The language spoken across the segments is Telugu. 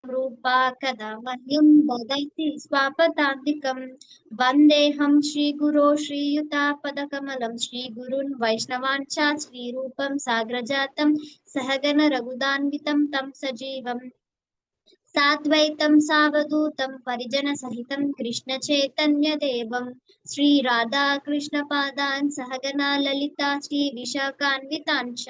रूपा कदा मह्यं ददति स्वापदान्तिकं वन्देऽहं श्रीगुरो श्रीयुतापदकमलं श्रीगुरुन् वैष्णवान् च श्रीरूपं साग्रजातं सहगण रघुदान्वितं तं सजीवम् साद्वैतं सावधूतं परिजनसहितं कृष्णचैतन्यदेवं श्रीराधाकृष्णपादान् सहगना ललिता श्रीविशाखान्वितान् च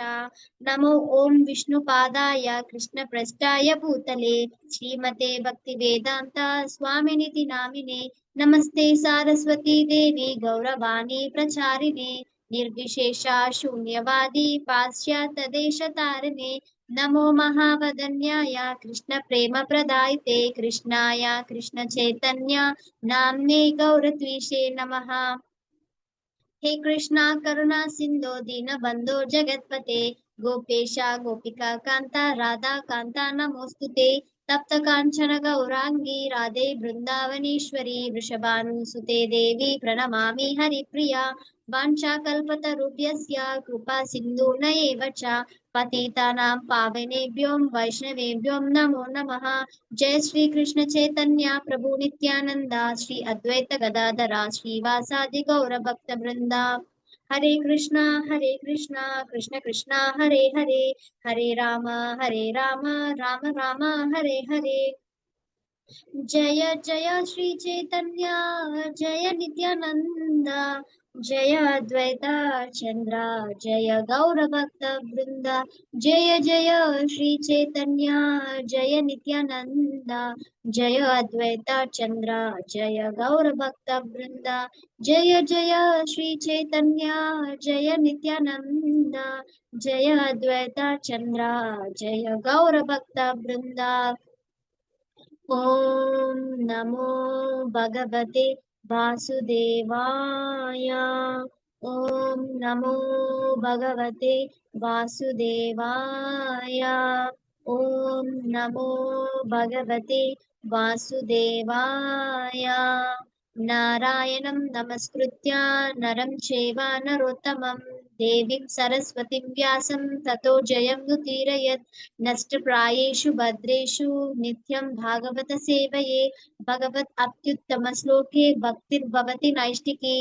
नमो ॐ विष्णुपादाय कृष्णप्रेष्ठाय भूतले श्रीमते भक्तिवेदान्ता स्वामिनिति नामिने नमस्ते सारस्वती देवी गौरवाणी प्रचारिणे निर्विशेषा शून्यवादी पाश्चात्यदेशतारिणे नमो महावदन्याय कृष्णप्रेमप्रदायते कृष्णाय कृष्णचैतन्य नाम्ने गौरत्विषे नमः। हे कृष्णा करुणा सिन्धो दीनबन्धो जगत्पते गोपेशा गोपिका कान्ता राधा कान्ता नमोऽस्तुते तप्त काञ्चन गौराङ्गी राधे बृन्दावनेश्वरी वृषभानुसुते देवी प्रणमामि हरिप्रिया वाञ्छाकल्पतरुभ्यस्य कृपा सिन्धून एव च पतितानां पावनेभ्यो वैष्णवेभ्यो नमो नमः। जय श्री कृष्ण चैतन्य प्रभु नित्यानंदा श्री अद्वैत गदाधरा श्रीवासादि गौर भक्त वृंदा हरे कृष्णा कृष्ण कृष्णा हरे हरे हरे राम राम राम हरे हरे जय जय श्री चैतन्य जय नित्यानंद जय अद्वैता चंद्र जय गौर भक्त वृंद जय जय श्री चैतन्य जय नित्यानंद जय अद्वैता चंद्र जय गौर भक्त वृंद जय जय श्री चैतन्य जय नित्यानंद जय अद्वैता चंद्र जय गौर भक्त वृंद ॐ नमो भगवते वासुदेवाय ॐ नमो भगवते वासुदेवाय ॐ नमो भगवते वासुदेवाय नारायणं नमस्कृत्य नरं चैव नरोत्तमं देवीं सरस्वतीं व्यासं ततो जयमुदीरयेत् नष्टप्रायेषु भद्रेषु नित्यं भागवत सेवये भगवत् अत्युत्तमश्लोके भक्तिर्भवति नैष्टिकी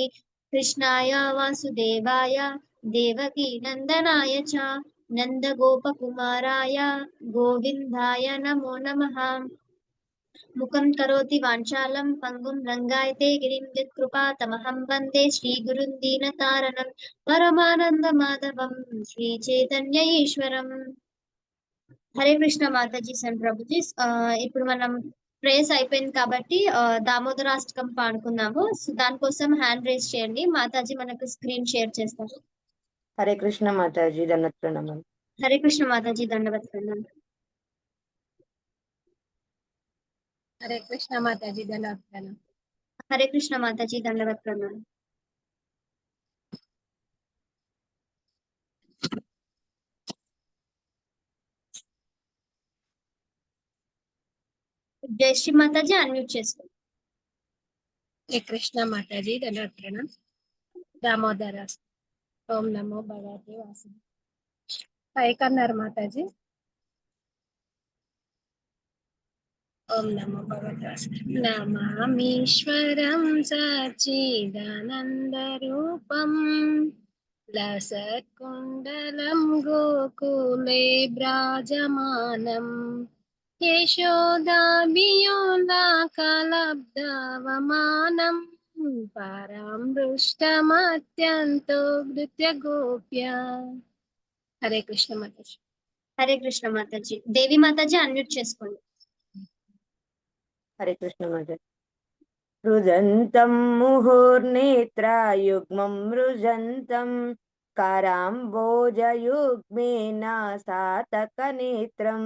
कृष्णाय वासुदेवाय देवकी नन्दनाय च नन्दगोपकुमाराय गोविन्दाय नमो नमः मुखं करोति वाञ्छालं पङ्गुं रङ्गायते गिरिं यत्कृपातमहं वन्दे श्रीगुरुं दीनतारणं परमानन्दमाधवं श्रीचैतन्य ఈశ్వరం హరే కృష్ణ మాతాజీ అండ్ ప్రభుజీస్ ఇప్పుడు మనం ప్రేయర్స్ అయిపోయింది కాబట్టి దామోదరాష్టకం పాడుకుందాము సో దానికోసం హ్యాండ్ రేస్ చేయండి మాతాజీ మనకు స్క్రీన్ షేర్ చేస్తారు హరే కృష్ణ మాతాజీ దండవత్ ప్రణామం. హరే కృష్ణ మాతాజీ దండవత్ ప్రణామం. హరే కృష్ణ మాతాజీ దండవత్ ప్రణామం. హరే కృష్ణ మాతాజీ దండవత్ ప్రణామం. జయశ్రీ మాతాజీ అన్మ్యూట్ చేసుకోండి. హరే కృష్ణ మాతాజీ దండవత్ ప్రణామం. దామోదర ఓం నమో భగవతే వాసుదేవాయ. పైకన్నారు మాతాజీ. ఓం నమో భగవతే వాసుదేవాయ. నమామీశ్వరం సచ్చిదానంద రూపం లసత్కుండలం గోకులే బ్రాజమానం యశోదాభియోలాకలబ్ధవమానం పరామృష్టమత్యంతో నృత్య గోప్య. హరే కృష్ణ మాతాజీ. హరే కృష్ణ మాతాజీ. దేవి మాతాజీ అన్మ్యూట్ చేసుకోండి. హరే కృష్ణ మాతాజీ. రుజంతం ముహుర్నేత్రయుగ్మం రుజంతం కరాంబోజయుగ్మేన సాతకనేత్రం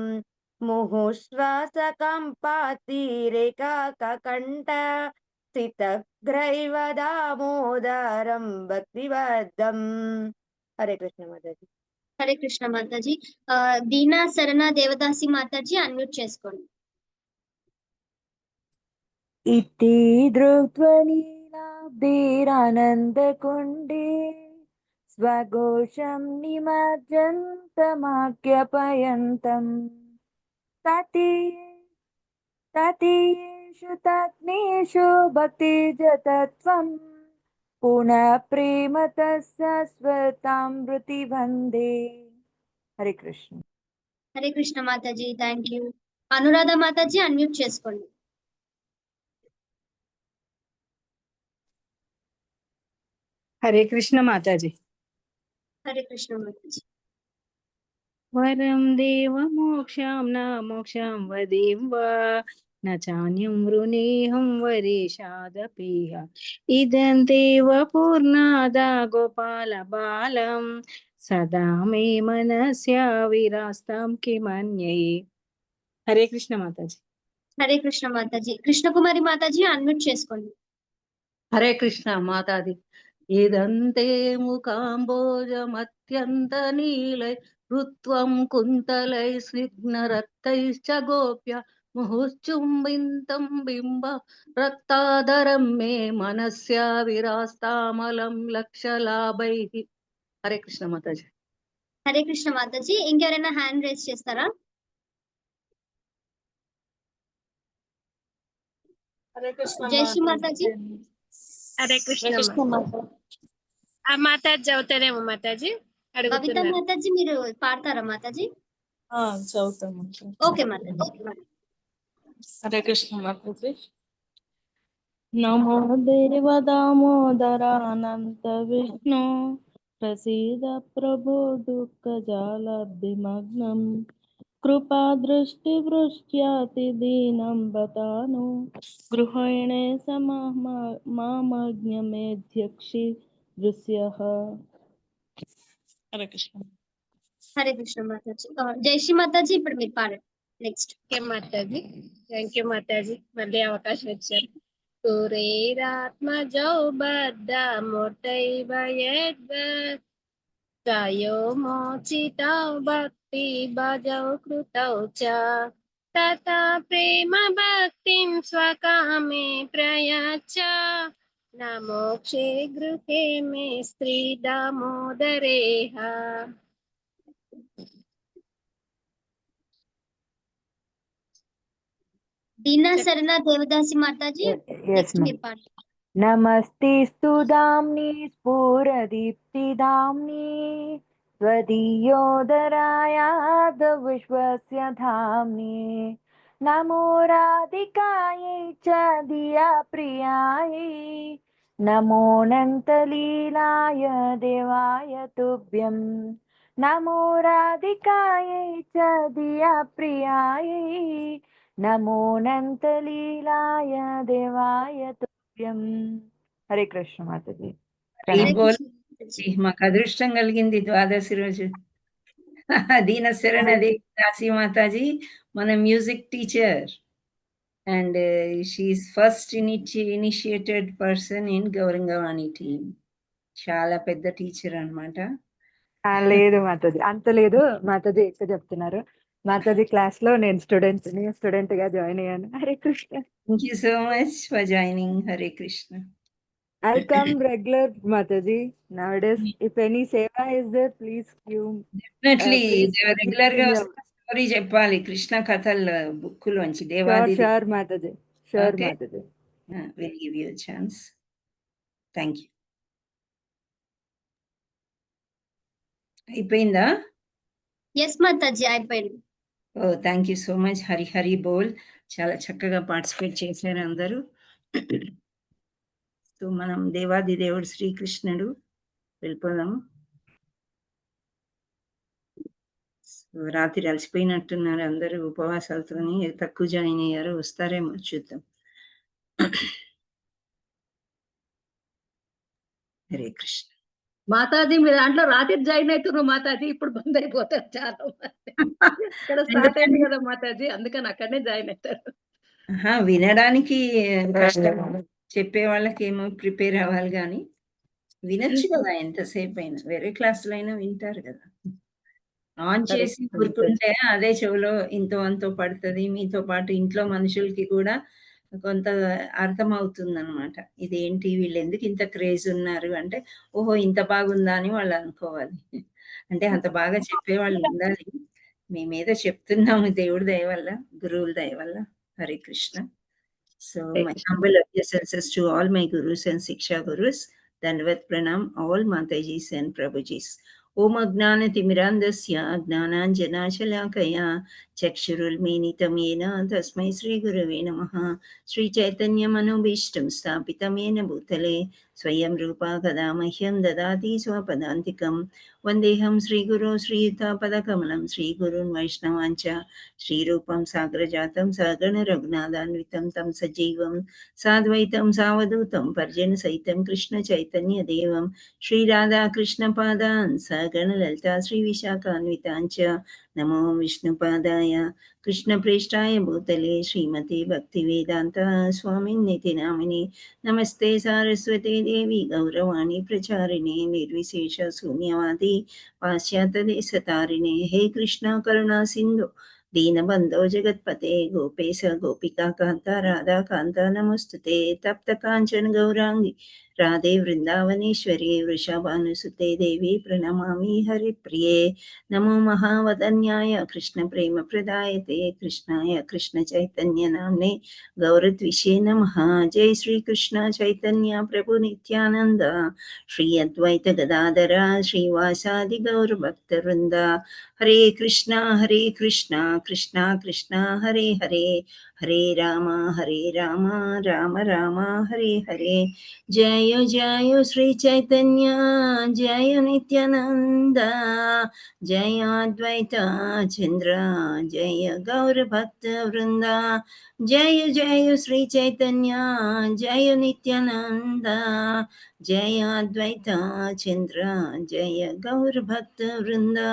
ముహుశ్వాసకంపాతిరేకాకంఠ స్థితగ్రైవ దామోదరం భక్తివద్దం. హరే కృష్ణ మాతాజీ. హరే కృష్ణ మాతాజీ. దీనా శరణ దేవదాసి మాతాజీ అన్మ్యూట్ చేసుకోండి. इति दृग्ध्वनिलाब्धिरानन्दकुण्डे स्वघोषं निमज्जन्तमाज्ञापयन्तम् ततीये తృణమతీయేషు తజ్ఞేషు భక్తిజతత్వం పునః ప్రేమ తస్వతామృతి వందే. Hare Krishna. Hare Krishna Mataji, thank you. Anuradha Mataji unmute చేసుకోండి. హరే కృష్ణ మాతాజీ. హరే కృష్ణ మాతాజీ. వరం దేవ మోక్షాం న మోక్షాం వదేం వా న చాన్యం వృణేహం వరేషాదపీహ ఇదం దేవ పూర్ణాదా గోపాల బాలం సదా మే మనస్యా విరాస్తాం కిమన్యై. హరే కృష్ణ మాతాజీ. హరే కృష్ణ మాతాజీ. కృష్ణకుమారి మాతాజీ అన్మ్యూట్ చేసుకోండి. హరే కృష్ణ మాతాది. ఇదంతే ముకాంబోజమత్యంత నీలై ఋత్వం కుంతలై స్నిగ్నరక్తైశ్చ గోప్య ముహుశ్చుంబింతం బింబ రక్తాధరం మే మనస్యా విరాస్తామలం లక్షలాభైః. హరే కృష్ణ మాతాజీ. హరే కృష్ణ మాతాజీ. ఇంకెవరైనా హ్యాండ్ రేస్ చేస్తారా? జై శ్రీ మాతాజీ. హరే కృష్ణ మాతాజీ చదువుతారేమో మాతాజీ కవిత అడుగుతున్నారు. మాతాజీ మీరు పాడతారా మాతాజీ? చదువుతాము. ఓకే మాతాజీ. హరే కృష్ణ మాతాజీ. నమో దేవ దామోదరానంత విష్ణు ప్రసీద ప్రభో దుఃఖ జాలబ్ధిమగ్నం కృపా దృష్టి వృష్ట్యాతి దీనం బతాను గృహేణే మామజ్ఞమేధ్యక్షి దృశ్యః. హరే కృష్ణ. హరే కృష్ణ మాతాజీ. జై శ్రీ మాతాజీ ఇప్పుడు మీరు పాడండి. Next. Okay Mataji, thank you Mataji, మళ్ళీ అవకాశం ఇచ్చారు. కురేరాత్మజౌ బద్ధ మోటైవ యద్వత్ తయో మోచితౌ భక్తి భజౌ కృతౌ చ తథా ప్రేమ భక్తిం స్వకామే ప్రయచ్చ న మోక్షే గృహే మే స్త్రీ దామోదరేహ. దీనా శరణ Devadasi Mataji Yes, next ma'am. మీరు పాడండి. నమస్తేస్తు దామ్ని స్ఫురదీప్తిదామ్ని त्वदीयोदरायाद विश्वस्य धाम्नि नमो राधिकायै च दिया प्रियायै नमोऽनन्तलीलाय देवाय तुभ्यं नमो राधिकायै च दिया प्रियायै नमोऽनन्तलीलाय देवाय तुभ्यं. హరే కృష్ణ మాతాజీ. హరే హరి బోల్. కృష్ణ మాతాజీ. మాకు అదృష్టం కలిగింది ద్వాదశి రోజు. దీన శరణ దేవదాసి మాతాజీ మన music teacher and she is first initiated person in Gaurangavani team. చాలా పెద్ద టీచర్ అన్నమాట. లేదు మాతాజీ, అంత లేదు మాతాజీ, ఎక్కువ చెప్తున్నారు. మాతాజీ క్లాస్ లో నేను స్టూడెంట్ గా జాయిన్ అయ్యాను. Hare Krishna. Thank you so much for joining. Hare Krishna. I'll come regular, Mataji. Nowadays, if any seva is there, please give. Definitely please regular గా give me a- స్టోరీ చెప్పాలి కృష్ణ కథల బుక్ లోంచి. Sure, దేవాది sure, Mataji. Sure, Okay. Mataji. Will give you chance. Thank you. అయిపోయిందా? ఎస్ మాతాజీ అయిపోయింది. Oh thank you so much. Hari Hari బోల్. చాలా చక్కగా పార్టిసిపేట్ చేశారు అందరూ. సో మనం దేవాది దేవుడు శ్రీకృష్ణుడు వెళ్ళిపోదాము. సో రాత్రి అలసిపోయినట్టున్నారు అందరూ ఉపవాసాలతోని. తక్కువ జాయిన్ అయ్యారు, వస్తారేమో చూద్దాం. హరే కృష్ణ. మాతాజీ మీ దాంట్లో రాత్రి జాయిన్ అవుతున్నారు మాతాజీ, ఇప్పుడు బంద్ అయిపోతారు చాలా మంది. ఇక్కడ స్టార్ట్ అయింది కదా మాతాజీ, అందుకని అక్కడనే జాయిన్ అవుతారు. వినడానికి కష్టం, చెప్పే వాళ్ళకి ఏమో ప్రిపేర్ అవ్వాలి కానీ వినొచ్చు కదా ఎంతసేపు అయినా. వేరే క్లాసులో అయినా వింటారు కదా. ఆన్ చేసి కూర్చుంటే అదే చెవిలో ఇంతో అంతో పడుతుంది. మీతో పాటు ఇంట్లో మనుషులకి కూడా కొంత అర్థం అవుతుంది అనమాట. ఇదేంటి వీళ్ళు ఎందుకు ఇంత క్రేజ్ ఉన్నారు అంటే, ఓహో ఇంత బాగుందా అని వాళ్ళు అనుకోవాలి. అంటే అంత బాగా చెప్పేవాళ్ళు ఉండాలి. మేమేదో చెప్తున్నాము దేవుడి దయ వల్ల, గురువుల దయ వల్ల. Hare Krishna. So Hare my Krishna. humble obeisances to all my gurus and Siksha gurus. Dandavat pranam all Matajis and Prabhujis. Om Agnana Timirandasya Agnananjana Shalakaya Chakshurulmenitam Yena Tasmai Sri Gurave Namaha. Sri Chaitanya Manobishtam Stapitam Yena Bhutale Swayam Rupa Kadamahyam Dadati Swapadantikam Vandeham Sri Guru Sri Yuta Padakamalam Sri Gurun Vaishnavancha Sri Rupam Sagrajatam Sagana Raghunathanvitam Tam Sajivam Sadvaitam Savadutam Parjana Saitam Krishna Chaitanya Devam Sri Radha Krishna Padan Sagana Lalita Sri Vishakhanvitancha Namo Vishnu Padaya Krishna Preshtaya Bhutale Srimati Bhaktivedanta Swami Niti Namini Namaste Saraswati Devi Gauravani Pracharini Nirvisesha Sunyavadi Pasyata Desatarine He Krishna Karuna Sindhu दीनबन्धो जगत्पते गोपेश गोपिका कान्ता राधा कान्ता नमोस्तुते तप्त काञ्चन गौराङ्गी राधे वृन्दावनेश्वरी वृषभानुसुते देवी प्रणमामि हरिप्रिये नमो महावदन्याय कृष्णप्रेमप्रदायते कृष्णाय कृष्णचैतन्यनाम्ने गौरद्विषे नमः जय श्रीकृष्ण चैतन्य प्रभु नित्यानन्द श्री अद्वैत गदाधर श्रीवासादि गौरभक्तवृन्द हरे कृष्णा कृष्णा कृष्णा हरे हरे हरे राम राम राम हरे हरे जय जय श्री चैतन्य जय नित्यानंद जय अद्वैत चंद्र जय गौर भक्त वृंदा जय जय श्री चैतन्य जय नित्यानंद जय अद्वैत चंद्र जय गौर भक्त वृंदा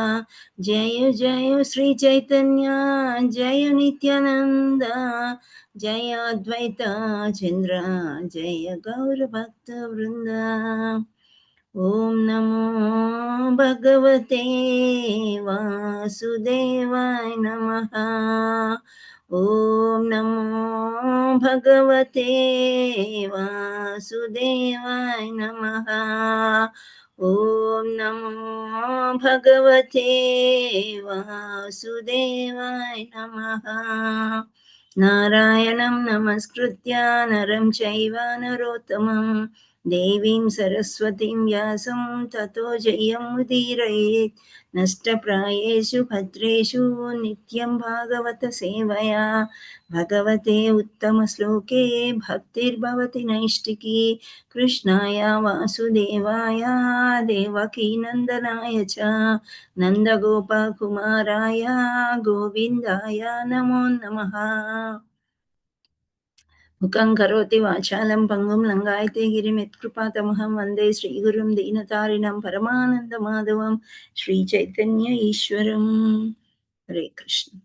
जय जय श्री चैतन्य जय नित्यानंद जय अद्वैत चंद्र जय गौर भक्त वृंद ओम नमो भगवते वासुदेवाय नमः ओम नमो भगवते वासुदेवाय नमः ओम नमो भगवते वासुदेवाय नमः नारायणं नमस्कृत्य नरं चैव नरोत्तमं देवीं सरस्वतीं व्यासं ततो जयमुदीरयेत् नष्टप्रायेषु भद्रेषु नित्यं भागवत सेवया भगवते उत्तमश्लोके भक्तिर्भवति नैष्टिकी कृष्णाय वासुदेवाय देवकीनन्दनाय च नन्दगोपकुमाराय गोविन्दाय नमो नमः मुखं करोति वाचालं पङ्गुं लङ्घयते गिरिं यत्कृपातमहं वन्दे श्रीगुरुं दीनतारिणं परमानन्दमाधवं श्रीचैतन्य ईश्वरं हरे कृष्ण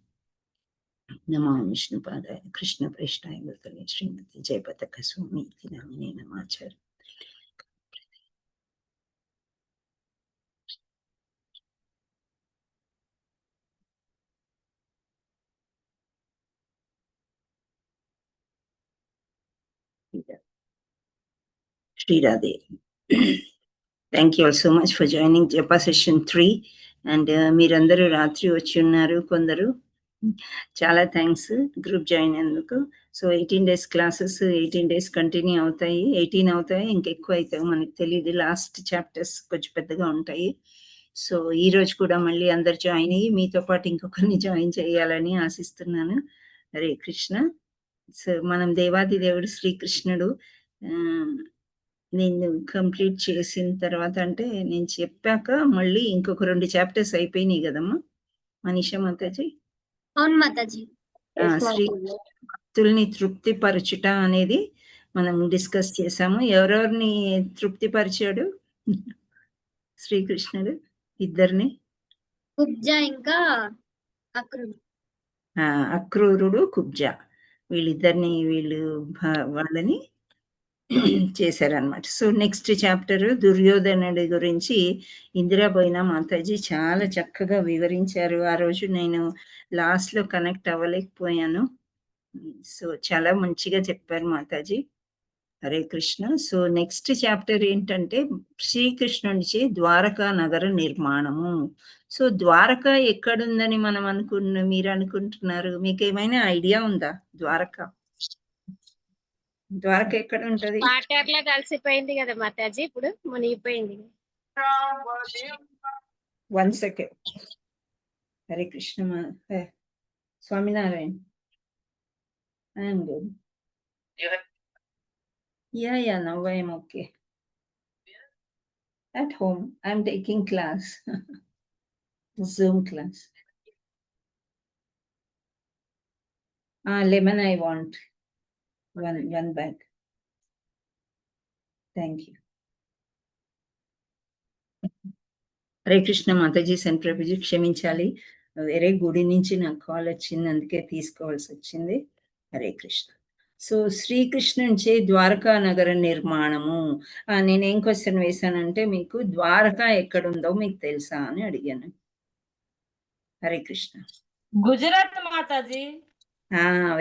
नमो विष्णुपादाय कृष्णप्रेष्ठाय भूतले श्रीमती जयपताक स्वामी इति नामिने नमाचार्य Shri Radhe. Thank you all so much for joining Japa session 3 and మీరందరూ రాత్రి వచ్చి ఉన్నారు కొందరు చాలా థ్యాంక్స్ గ్రూప్ జాయిన్ అయినందుకు so 18 days classes 18 days continue అవుతాయి 18 అవుతాయి ఇంకెక్కువ అవుతాయి మనకు తెలియదు లాస్ట్ చాప్టర్స్ కొంచెం పెద్దగా ఉంటాయి సో ఈ రోజు కూడా మళ్ళీ అందరు జాయిన్ అయ్యి మీతో పాటు ఇంకొకరిని జాయిన్ చేయాలని ఆశిస్తున్నాను హరే కృష్ణ సో మనం దేవాది దేవుడు శ్రీకృష్ణుడు నేను కంప్లీట్ చేసిన తర్వాత అంటే నేను చెప్పాక మళ్ళీ ఇంకొక 2 చాప్టర్స్ అయిపోయినాయి కదమ్మా మనీషా మాతాజీ అవును మాతాజీ శ్రీ భక్తుల్ని తృప్తి పరచుట అనేది మనం డిస్కస్ చేసాము ఎవరెవరిని తృప్తి పరిచాడు శ్రీకృష్ణుడు ఇద్దరిని కుబ్జ ఇంకా అక్రూరు అక్రూరుడు కుబ్జ వీళ్ళిద్దరిని వాళ్ళని చేశారనమాట సో నెక్స్ట్ చాప్టర్ దుర్యోధనుడి గురించి ఇందిరాబోయిన మాతాజీ చాలా చక్కగా వివరించారు ఆ రోజు నేను లాస్ట్ లో కనెక్ట్ అవ్వలేకపోయాను సో చాలా మంచిగా చెప్పారు Mataji Hare Krishna. So next chapter ఏంటంటే శ్రీకృష్ణునిచే ద్వారకా నగర నిర్మాణము. సో ద్వారకా ఎక్కడుందని మీరు అనుకుంటున్నారు? మీకు ఏమైనా ఐడియా ఉందా? ద్వారక ఎక్కడ ఉంటది? వాటర్ లో కలిసిపోయింది కదా మాతాజీ, ఇప్పుడు మునిగిపోయింది. 1 second. Hare Krishna Swaminarayan. I'm good. Yeah, now I am okay. At home, I'm taking class. Zoom class. Lemon I want. One bag. Thank you. Hare Krishna Mataji, Sen Prabhuji క్షమించాలి, వేరే గుడి నుంచి నాకు కాల్ వచ్చింది, అందుకే తీసుకోవాల్సి వచ్చింది. హరే కృష్ణ. సో శ్రీకృష్ణునిచే ద్వారకా నగర నిర్మాణము. నేనేం క్వశ్చన్ వేశానంటే, మీకు ద్వారకా ఎక్కడుందో మీకు తెలుసా అని అడిగాను. Hare Krishna. Gujarat Mataji.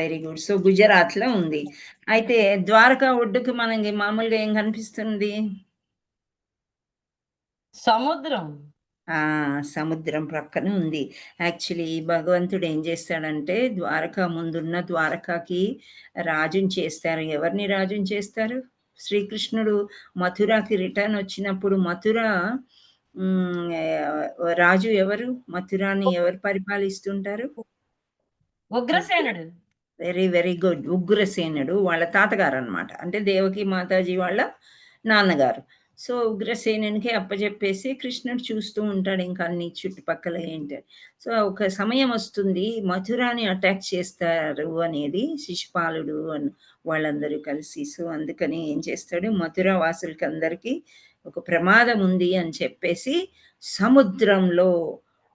Very good. So Gujarat లో ఉంది. అయితే ద్వారకా ఒడ్డుకు మనకి మామూలుగా ఏం కనిపిస్తుంది? సముద్రం. సముద్రం ప్రక్కన ఉంది. యాక్చువల్లీ భగవంతుడు ఏం చేస్తాడంటే, ద్వారకా ముందున్న ద్వారకాకి రాజుని చేస్తారు. ఎవరిని రాజుని చేస్తారు? శ్రీకృష్ణుడు మథురాకి రిటర్న్ వచ్చినప్పుడు మథుర రాజు ఎవరు? మథురాని ఎవరు పరిపాలిస్తుంటారు? ఉగ్రసేనుడు. Very very good. ఉగ్రసేనుడు వాళ్ళ తాతగారు అనమాట, అంటే దేవకి మాతాజీ వాళ్ళ నాన్నగారు. సో ఉగ్రసేనునికి అప్పచెప్పేసి కృష్ణుడు చూస్తూ ఉంటాడు ఇంకా అన్ని చుట్టుపక్కల ఏంటి. సో ఒక సమయం వస్తుంది మథురాని అటాక్ చేస్తారు అనేది శిశుపాలుడు వాళ్ళందరూ కలిసి. సో అందుకని ఏం చేస్తాడు, మథురా వాసులకి అందరికీ ఒక ప్రమాదం ఉంది అని చెప్పేసి సముద్రంలో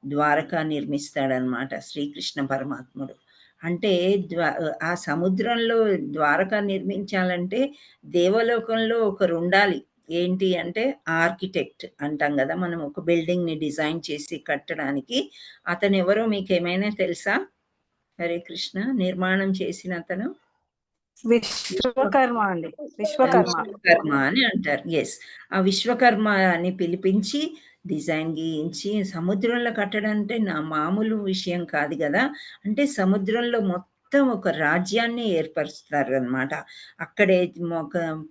ద్వారకా నిర్మిస్తాడనమాట శ్రీకృష్ణ పరమాత్ముడు. అంటే ఆ సముద్రంలో ద్వారకా నిర్మించాలంటే దేవలోకంలో ఒకరు ఉండాలి. ఏంటి అంటే ఆర్కిటెక్ట్ అంటాం కదా మనం, ఒక బిల్డింగ్ ని డిజైన్ చేసి కట్టడానికి. అతను ఎవరో మీకు ఏమైనా తెలుసా? హరే కృష్ణ. నిర్మాణం చేసిన అతను విశ్వకర్మ అండి. విశ్వకర్మ అని అంటారు. ఎస్, ఆ విశ్వకర్మ అని పిలిపించి డిజైన్ గీయించి సముద్రంలో కట్టడం అంటే నా మామూలు విషయం కాదు కదా. అంటే సముద్రంలో మొత్తం ఒక రాజ్యాన్ని ఏర్పరుస్తారు అనమాట. అక్కడే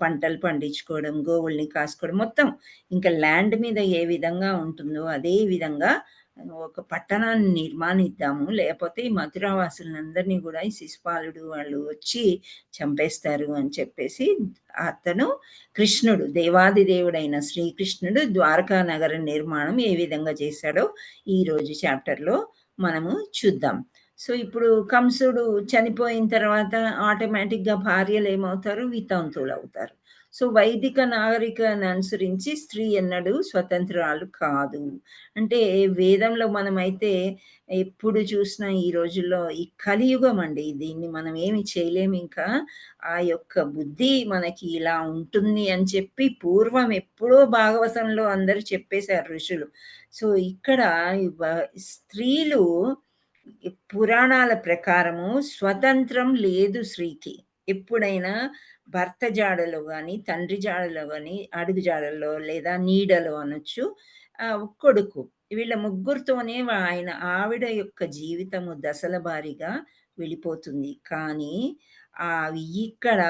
పంటలు పండించుకోవడం, గోవుల్ని కాసుకోవడం, మొత్తం ఇంకా ల్యాండ్ మీద ఏ విధంగా ఉంటుందో అదే విధంగా ఒక పట్టణాన్ని నిర్మాణిద్దాము, లేకపోతే ఈ మథురావాసులందరినీ కూడా ఈ శిశుపాలుడు వాళ్ళు వచ్చి చంపేస్తారు అని చెప్పేసి అతను కృష్ణుడు, దేవాది దేవుడైన శ్రీకృష్ణుడు ద్వారకా నగర నిర్మాణం ఏ విధంగా చేశాడో ఈరోజు చాప్టర్లో మనము చూద్దాం. సో ఇప్పుడు కంసుడు చనిపోయిన తర్వాత ఆటోమేటిక్గా భార్యలు ఏమవుతారు? వితంతువులు అవుతారు. సో వైదిక నాగరికను అనుసరించి స్త్రీ ఎన్నడూ స్వతంత్రాలు కాదు. అంటే వేదంలో మనమైతే ఎప్పుడు చూసినా ఈ రోజుల్లో ఈ కలియుగం అండి, దీన్ని మనం ఏమి చేయలేము. ఇంకా ఆ యొక్క బుద్ధి మనకి ఇలా ఉంటుంది అని చెప్పి పూర్వం ఎప్పుడో భాగవతంలో అందరూ చెప్పేశారు ఋషులు. సో ఇక్కడ స్త్రీలు పురాణాల ప్రకారము స్వతంత్రం లేదు స్త్రీకి. ఎప్పుడైనా భర్త జాడలో కానీ, తండ్రి జాడలో కానీ, అడుగు జాడలో లేదా నీడలో అనొచ్చు, కొడుకు, వీళ్ళ ముగ్గురితోనే ఆవిడ యొక్క జీవితము దశల భారీగా వెళ్ళిపోతుంది. కానీ ఇక్కడ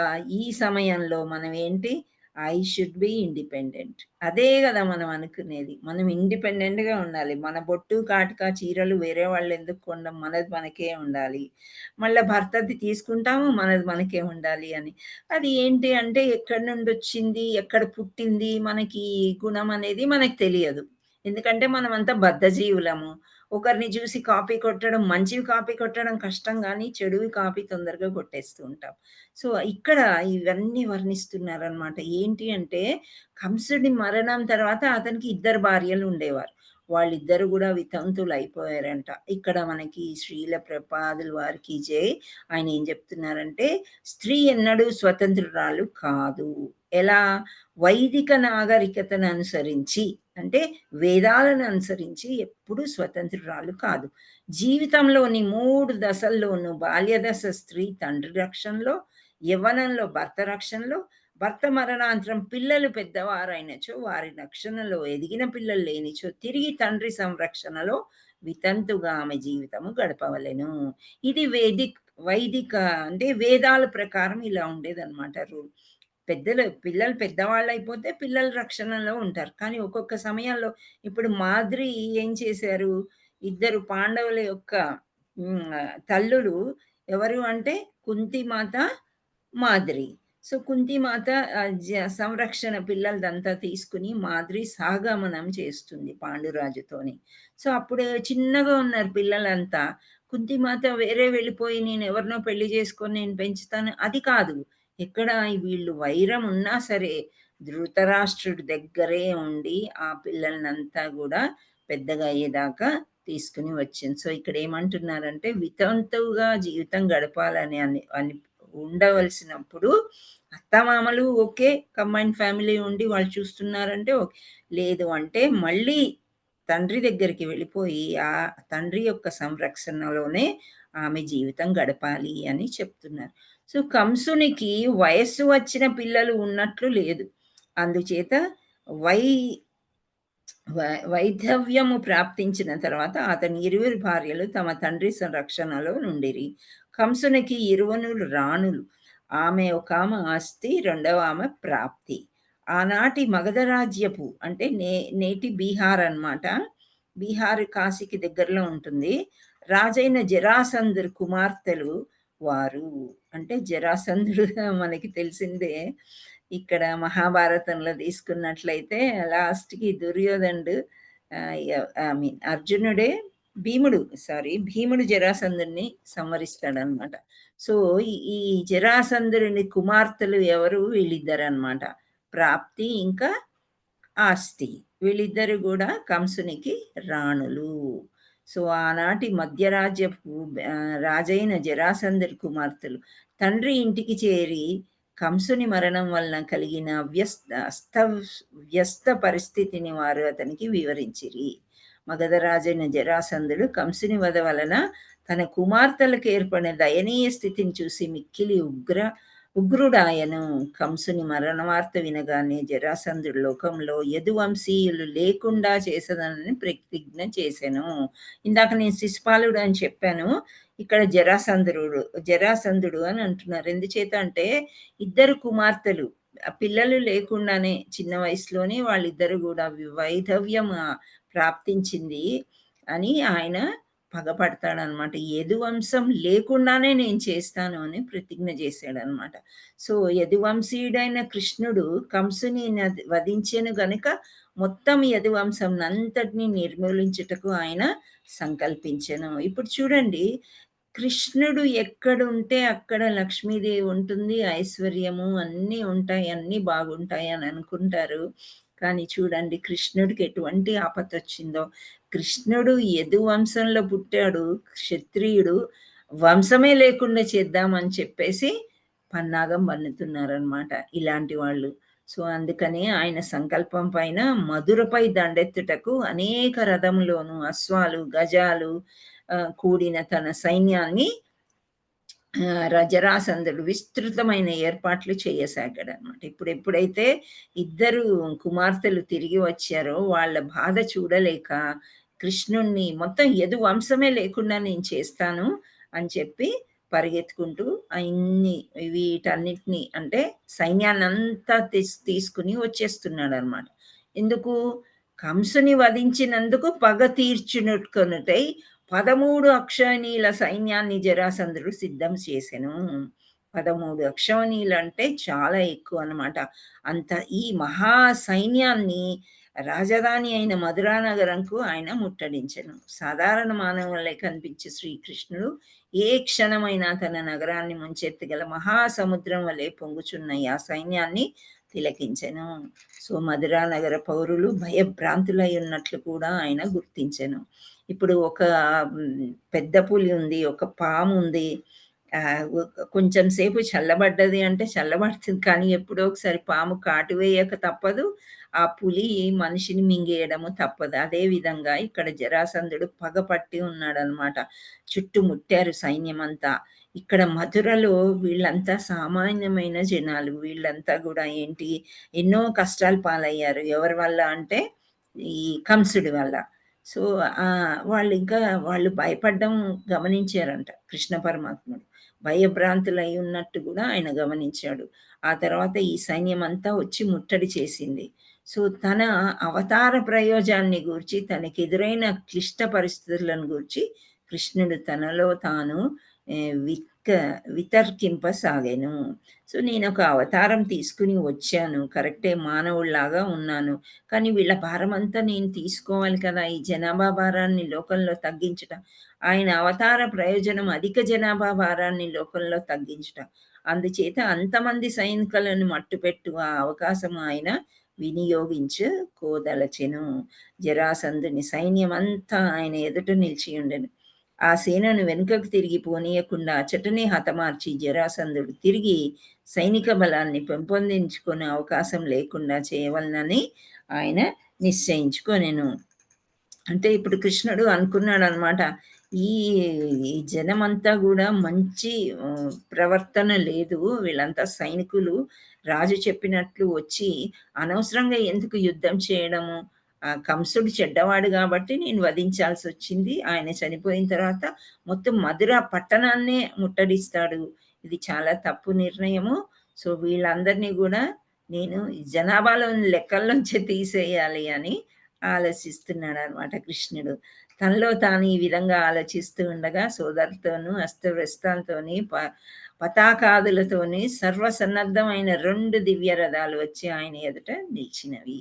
ఈ సమయంలో మనం ఏంటి, ఐ షుడ్ బి ఇండిపెండెంట్. అదే కదా మనం అనుకునేది. మనం ఇండిపెండెంట్గా ఉండాలి. మన బొట్టు కాటుక చీరలు వేరే వాళ్ళు ఎందుకు కొనడం, మనది మనకే ఉండాలి. మళ్ళీ భర్తది తీసుకుంటాము, మనది మనకే ఉండాలి అని. అది ఏంటి అంటే ఎక్కడి నుండి వచ్చింది, ఎక్కడ పుట్టింది, మనకి గుణం అనేది మనకు తెలియదు. ఎందుకంటే మనం అంతా బద్ధజీవులము. ఒకరిని చూసి కాపీ కొట్టడం, మంచివి కాపీ కొట్టడం కష్టం, కానీ చెడువి కాపీ తొందరగా కొట్టేస్తూ ఉంటాం. సో ఇక్కడ ఇవన్నీ వర్ణిస్తున్నారనమాట. ఏంటి అంటే కంసుడి మరణం తర్వాత అతనికి 2 భార్యలు ఉండేవారు. వాళ్ళిద్దరు కూడా వితంతులు అయిపోయారంట. ఇక్కడ మనకి శ్రీల ప్రభుపాదుల వారికి జై. ఆయన ఏం చెప్తున్నారంటే స్త్రీ ఎన్నడూ స్వతంత్రురాలు కాదు. ఎలా? వైదిక నాగరికతను అనుసరించి, అంటే వేదాలను అనుసరించి ఎప్పుడు స్వతంత్రురాలు కాదు. జీవితంలోని 3 దశల్లోనూ బాల్య దశ స్త్రీ తండ్రి రక్షణలో, యవ్వనంలో భర్త రక్షణలో, భర్త మరణాంతరం పిల్లలు పెద్దవారైనచో వారి రక్షణలో ఎదిగిన పిల్లలు లేనిచో తిరిగి తండ్రి సంరక్షణలో వితంతుగా ఆమె జీవితము గడపవలెను. ఇది వైదిక అంటే వేదాల ప్రకారం ఇలా ఉండేదన్నమాట రూల్. పిల్లలు పెద్దవాళ్ళు అయిపోతే పిల్లల రక్షణలో ఉంటారు. కానీ ఒక్కొక్క సమయంలో ఇప్పుడు మాద్రి ఏం చేశారు, ఇద్దరు పాండవుల యొక్క తల్లులు ఎవరు అంటే కుంతిమాత, మాద్రి. సో కుంతిమాత సంరక్షణ పిల్లలదంతా తీసుకుని మాద్రి సాగమనం చేస్తుంది పాండురాజుతోని. సో అప్పుడు చిన్నగా ఉన్నారు పిల్లలంతా. కుంతిమాత వేరే వెళ్ళిపోయి నేను ఎవరినో పెళ్లి చేసుకొని నేను పెంచుతాను అది కాదు. ఎక్కడ వీళ్ళు వైరం ఉన్నా సరే ధృతరాష్ట్రుడి దగ్గరే ఉండి ఆ పిల్లలనంతా కూడా పెద్దగా అయ్యేదాకా తీసుకుని వచ్చింది. సో ఇక్కడ ఏమంటున్నారంటే వితంతువుగా జీవితం గడపాలని అని ఉండవలసినప్పుడు అత్తమామలు ఓకే, కంబైన్ ఫ్యామిలీ ఉండి వాళ్ళు చూస్తున్నారంటే ఓకే. లేదు అంటే మళ్ళీ తండ్రి దగ్గరికి వెళ్ళిపోయి ఆ తండ్రి యొక్క సంరక్షణలోనే ఆమె జీవితం గడపాలి అని చెప్తున్నారు. సో కంసునికి వయస్సు వచ్చిన పిల్లలు ఉన్నట్లు లేదు. అందుచేత వైధవ్యము ప్రాప్తించిన తర్వాత అతని 20 భార్యలు తమ తండ్రి సంరక్షణలో నుండిరి. కంసునికి 20 రాణులు. ఆమె ఒక ఆమె ఆస్తి, రెండవ ఆమె ప్రాప్తి. ఆనాటి మగధ రాజ్యపు అంటే నేటి బీహార్ అన్నమాట. బీహార్ కాశీకి దగ్గరలో ఉంటుంది. రాజైన జరాసంధుడు కుమార్తెలు వారు. అంటే జరాసంధుడు మనకి తెలిసిందే. ఇక్కడ మహాభారతంలో తీసుకున్నట్లయితే లాస్ట్కి దుర్యోధనుడు అర్జునుడే భీముడు జరాసంధుడిని సంహరిస్తాడనమాట. సో ఈ జరాసంధుడిని కుమార్తెలు ఎవరు, వీళ్ళిద్దరు అనమాట, ప్రాప్తి ఇంకా ఆస్తి. వీళ్ళిద్దరు కూడా కంసునికి రాణులు. సో ఆనాటి మధ్యరాజ్యపు రాజైన జరాసంధుడి కుమార్తెలు తండ్రి ఇంటికి చేరి కంసుని మరణం వలన కలిగిన వ్యస్త పరిస్థితిని వారు అతనికి వివరించిరి. మగధరాజైన జరాసంధుడు కంసుని వధ వలన తన కుమార్తెలకు ఏర్పడిన దయనీయ స్థితిని చూసి మిక్కిలి ఉగ్రుడాయను. కంసుని మరణ వార్త వినగానే జరాసంధుడు లోకంలో యదువంశీయులు లేకుండా చేసేదని ప్రతిజ్ఞ చేశాను. ఇందాక నేను శిశుపాలుడు అని చెప్పాను, ఇక్కడ జరాసంధుడు అని అంటున్నారు. ఎందుచేత అంటే ఇద్దరు కుమార్తెలు పిల్లలు లేకుండానే చిన్న వయసులోనే వాళ్ళిద్దరు కూడా వైధవ్యం ప్రాప్తించింది అని ఆయన పగపడతాడనమాట. యదువంశం లేకుండానే నేను చేస్తాను అని ప్రతిజ్ఞ చేశాడనమాట. సో యదువంశీయుడైన కృష్ణుడు కంసుని వధించెను గనుక మొత్తం యదువంశం అంతటిని నిర్మూలించుటకు ఆయన సంకల్పించెను. ఇప్పుడు చూడండి, కృష్ణుడు ఎక్కడుంటే అక్కడ లక్ష్మీదేవి ఉంటుంది, ఐశ్వర్యము అన్నీ ఉంటాయి, అన్నీ బాగుంటాయి అని అనుకుంటారు. కానీ చూడండి కృష్ణుడికి ఎటువంటి ఆపద వచ్చిందో. కృష్ణుడు యదువంశంలో పుట్టాడు, క్షత్రియుడు, వంశమే లేకుండా చేద్దామని చెప్పేసి పన్నాగం పన్నుతున్నారనమాట ఇలాంటి వాళ్ళు. సో అందుకని ఆయన సంకల్పం పైన మధురపై దండెత్తుటకు అనేక రథంలోను అశ్వాలు గజాలు కూడిన తన సైన్యాన్ని జరాసంధుడు విస్తృతమైన ఏర్పాట్లు చేయసాగాడు అనమాట. ఎప్పుడైతే ఇద్దరు కుమార్తెలు తిరిగి వచ్చారో వాళ్ళ బాధ చూడలేక కృష్ణుణ్ణి మొత్తం యదువంశమే లేకుండా నేను చేస్తాను అని చెప్పి పరిగెత్తుకుంటూ వీటన్నిటిని అంటే సైన్యాన్ని అంతా తీసుకుని వచ్చేస్తున్నాడు అనమాట. ఎందుకు? కంసుని వధించినందుకు పగ తీర్చునుకొనుటై 13 అక్షౌహిణీల సైన్యాన్ని జరాసంధుడు సిద్ధం చేసెను. 13 అక్షౌహిణీలు అంటే చాలా ఎక్కువ అనమాట. అంత ఈ మహా సైన్యాన్ని రాజధాని అయిన మధురా నగరంకు ఆయన ముట్టడించెను. సాధారణ మానవులే కనిపించే శ్రీకృష్ణుడు ఏ క్షణమైనా తన నగరాన్ని ముంచెత్తగల మహాసముద్రం వలె పొంగుచున్న ఆ సైన్యాన్ని తిలకించెను. సో మధురా నగర పౌరులు భయభ్రాంతులై ఉన్నట్లు కూడా ఆయన గుర్తించెను. ఇప్పుడు ఒక పెద్ద పులి ఉంది, ఒక పాము ఉంది, కొంచెం సేపు చల్లబడ్డది అంటే చల్లబడుతుంది, కానీ ఎప్పుడో ఒకసారి పాము కాటు వేయక తప్పదు, ఆ పులి మనిషిని మింగేయడము తప్పదు. అదే విధంగా ఇక్కడ జరాసంధుడు పగపట్టి ఉన్నాడు అనమాట. చుట్టుముట్టారు సైన్యం అంతా. ఇక్కడ మధురలో వీళ్ళంతా సామాన్యమైన జనాలు. వీళ్ళంతా కూడా ఏంటి, ఎన్నో కష్టాలు పాలయ్యారు. ఎవరి వల్ల అంటే ఈ కంసుడి వల్ల. సో వాళ్ళు భయపడ్డం గమనించారంట కృష్ణ పరమాత్ముడు. భయభ్రాంతులై ఉన్నట్టు కూడా ఆయన గమనించాడు. ఆ తర్వాత ఈ సైన్యం అంతా వచ్చి ముట్టడి చేసింది. సో తన అవతార ప్రయోజనాన్ని గూర్చి, తనకెదురైన క్లిష్ట పరిస్థితులను గూర్చి కృష్ణుడు తనలో తాను వితర్కింపసాగాను. సో నేనొక అవతారం తీసుకుని వచ్చాను, కరెక్టే, మానవుడిలాగా ఉన్నాను. కానీ వీళ్ళ భారమంతా నేను తీసుకోవాలి కదా, ఈ జనాభా భారాన్ని లోకంలో తగ్గించటం. ఆయన అవతార ప్రయోజనం అధిక జనాభా భారాన్ని లోకంలో తగ్గించటం. అందుచేత అంతమంది సైనికులను మట్టుపెట్టు ఆ అవకాశం ఆయన వినియోగించుకోదలచెను. జరాసంధుని సైన్యం అంతా ఆయన ఎదుట నిలిచి ఉండెను. ఆ సేనను వెనుకకు తిరిగి పోనీయకుండా అచటనే హతమార్చి జరాసంధుడు తిరిగి సైనిక బలాన్ని పెంపొందించుకునే అవకాశం లేకుండా చేయవలనని ఆయన నిశ్చయించుకొనెను. అంటే ఇప్పుడు కృష్ణుడు అనుకున్నాడు అనమాట, ఈ జనమంతా కూడా మంచి ప్రవర్తన లేదు, వీళ్ళంతా సైనికులు రాజు చెప్పినట్లు వచ్చి అనవసరంగా ఎందుకు యుద్ధం చేయడము, కంసుడు చెడ్డవాడు కాబట్టి నేను వధించాల్సి వచ్చింది, ఆయన చనిపోయిన తర్వాత మొత్తం మధుర పట్టణాన్నే ముట్టడిస్తాడు, ఇది చాలా తప్పు నిర్ణయము. సో వీళ్ళందరినీ కూడా నేను జనాభాలోని లెక్కల్లోంచి తీసేయాలి అని ఆలోచిస్తున్నాడు అనమాట కృష్ణుడు. తనలో తాను ఈ విధంగా ఆలోచిస్తూ ఉండగా సోదరులతోనూ అస్తవ్యస్తాలతోని పతాకాదులతోని సర్వసన్నద్ధమైన 2 దివ్య రథాలు వచ్చి ఆయన ఎదుట నిలిచినవి.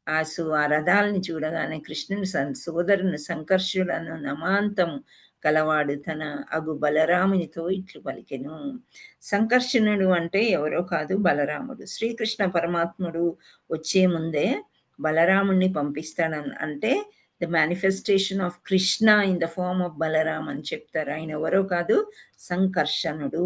ఆ రథాలని చూడగానే కృష్ణుని సోదరుని సంకర్షులను నమాంతము కలవాడు తన అగు బలరామునితో ఇట్లు పలికెను. సంకర్షణుడు అంటే ఎవరో కాదు, బలరాముడు. శ్రీకృష్ణ పరమాత్ముడు వచ్చే ముందే బలరాముణ్ణి పంపిస్తాడని, అంటే the manifestation of Krishna in the form of Balaram అని చెప్తారు. ఆయన ఎవరో కాదు, సంకర్షణుడు.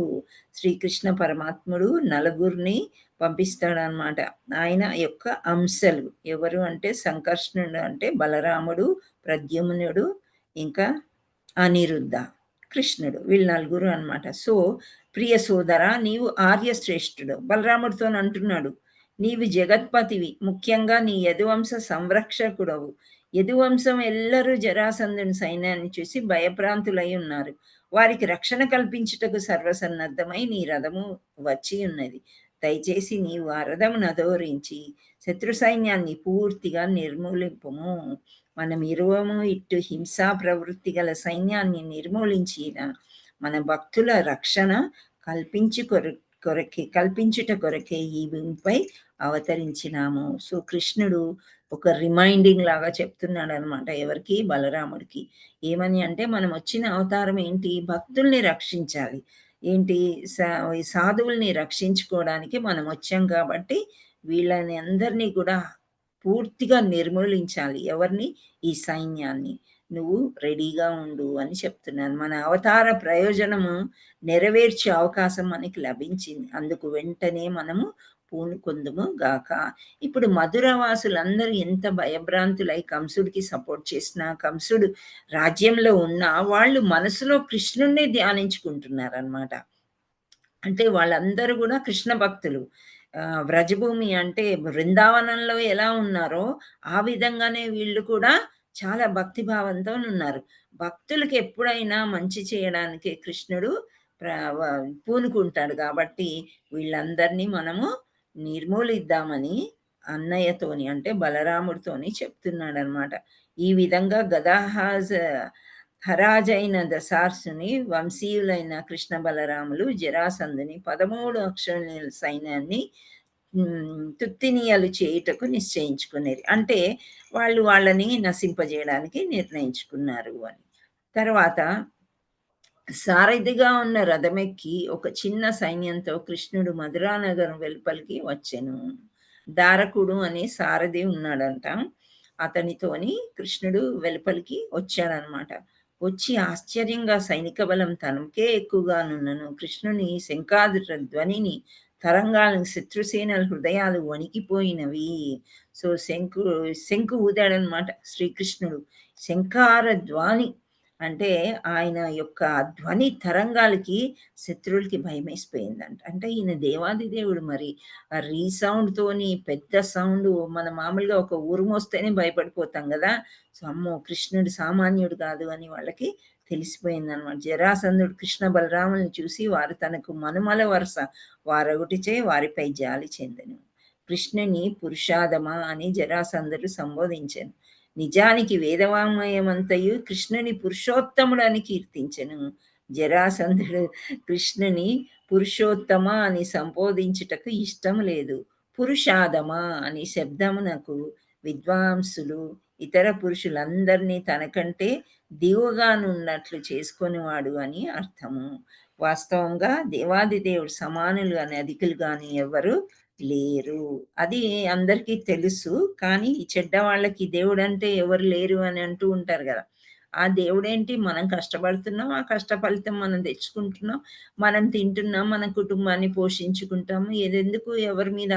శ్రీకృష్ణ పరమాత్ముడు నలుగురిని పంపిస్తాడనమాట. ఆయన యొక్క అంశలు ఎవరు అంటే సంకర్షణుడు అంటే బలరాముడు, ప్రద్యుమ్నుడు, ఇంకా అనిరుద్ధ, కృష్ణుడు, వీళ్ళు నలుగురు అనమాట. సో ప్రియ సోదర, నీవు ఆర్యశ్రేష్ఠుడు. బలరాముడితో అంటున్నాడు, నీవు జగత్పతివి, ముఖ్యంగా నీ యదువంశ సంరక్షకుడవు. యదువంశం ఎల్లరూ జరాసంధుని సైన్యాన్ని చూసి భయభ్రాంతులై ఉన్నారు. వారికి రక్షణ కల్పించుటకు సర్వసన్నద్ధమై నీ రథము వచ్చి ఉన్నది. దయచేసి నీవు ఆ రథమును అధోరించి శత్రు సైన్యాన్ని పూర్తిగా నిర్మూలింపుము. మనం ఇరువము ఇట్టు హింసా ప్రవృత్తి గల సైన్యాన్ని నిర్మూలించిన మన భక్తుల రక్షణ కల్పించుట కొరకే ఈ భూమిపై అవతరించినాము. సో కృష్ణుడు ఒక రిమైండింగ్ లాగా చెప్తున్నాడు అనమాట. ఎవరికి? బలరాముడికి. ఏమని అంటే, మనం వచ్చిన అవతారం ఏంటి? భక్తుల్ని రక్షించాలి. ఏంటి? సాధువుల్ని రక్షించుకోవడానికి మనం వచ్చాం కాబట్టి వీళ్ళని అందరినీ కూడా పూర్తిగా నిర్మూలించాలి. ఎవరిని? ఈ సైన్యాన్ని. నువ్వు రెడీగా ఉండు అని చెప్తున్నాను. మన అవతార ప్రయోజనము నెరవేర్చే అవకాశం మనకి లభించింది. అందుకు వెంటనే మనము పూనుకొందుము గాక. ఇప్పుడు మధురవాసులందరూ ఎంత భయభ్రాంతులై కంసుడికి సపోర్ట్ చేసినా, కంసుడు రాజ్యంలో ఉన్నా వాళ్ళు మనసులో కృష్ణుణ్ణి ధ్యానించుకుంటున్నారనమాట. అంటే వాళ్ళందరూ కూడా కృష్ణ భక్తులు. వ్రజభూమి అంటే బృందావనంలో ఎలా ఉన్నారో ఆ విధంగానే వీళ్ళు కూడా చాలా భక్తిభావంతో ఉన్నారు. భక్తులకి ఎప్పుడైనా మంచి చేయడానికి కృష్ణుడు పూనుకుంటాడు. కాబట్టి వీళ్ళందరినీ మనము నిర్మూలిద్దామని అన్నయ్యతోని అంటే బలరాముడితోని చెప్తున్నాడు అనమాట. ఈ విధంగా హరాజైన దశార్సుని వంశీయులైన కృష్ణ బలరాములు జరాసంధుని 13 అక్షరుల సైన్యాన్ని తుత్తినీయలు చేయుటకు నిశ్చయించుకునేది. అంటే వాళ్ళని నశింపజేయడానికి నిర్ణయించుకున్నారు అని. తర్వాత సారథిగా ఉన్న రథమెక్కి ఒక చిన్న సైన్యంతో కృష్ణుడు మధురానగరం వెలుపలికి వచ్చెను. దారకుడు అనే సారథి ఉన్నాడంట. అతనితోని కృష్ణుడు వెలుపలికి వచ్చాడనమాట. వచ్చి ఆశ్చర్యంగా సైనిక బలం తనకే ఎక్కువగానున్నను కృష్ణుని శంఖాదుర ధ్వనిని తరంగాలను శత్రుసేనల హృదయాలు వణికిపోయినవి. సో శంకు ఊదాడనమాట శ్రీకృష్ణుడు. శంఖార ధ్వని అంటే ఆయన యొక్క ధ్వని తరంగాలకి శత్రువులకి భయమేసిపోయిందంట. అంటే ఈయన దేవాది దేవుడు మరి. ఆ రీసౌండ్‌తోని పెద్ద సౌండు మన మామూలుగా ఒక ఉరుమొస్తేనే భయపడిపోతాం గదా! సో, అమ్మో! కృష్ణుడు సామాన్యుడు కాదు అని వాళ్ళకి తెలిసిపోయిందనమాట. జరాసంధుడు కృష్ణ బలరాములను చూసి వారు తనకు మనుమల వరుస వారొకటిచే వారిపై జాలి చెందెను. కృష్ణుని పురుషాధమా అని జరాసంధుడు సంబోధించెను. నిజానికి వేదవాంగ్మయమంతయు కృష్ణుని పురుషోత్తముడని కీర్తించెను. జరాసంధుడు కృష్ణుని పురుషోత్తమ అని సంబోధించుటకు ఇష్టం లేదు. పురుషాధమా అని శబ్దమునకు విద్వాంసులు ఇతర పురుషులందరినీ తనకంటే దిగువగానున్నట్లు చేసుకొనివాడు అని అర్థము. వాస్తవంగా దేవాది దేవుడు సమానులు అని అధికులు గాని ఎవరు లేరు. అది అందరికీ తెలుసు. కానీ ఈ చెడ్డ వాళ్ళకి దేవుడంటే ఎవరు లేరు అని అంటూ ఉంటారు గదా! ఆ దేవుడేంటి మనం కష్టపడుతున్నాం. ఆ కష్ట ఫలితం మనం తెచ్చుకుంటున్నాం. మనం తింటున్నాం. మన కుటుంబాన్ని పోషించుకుంటాము. ఇదెందుకు ఎవరి మీద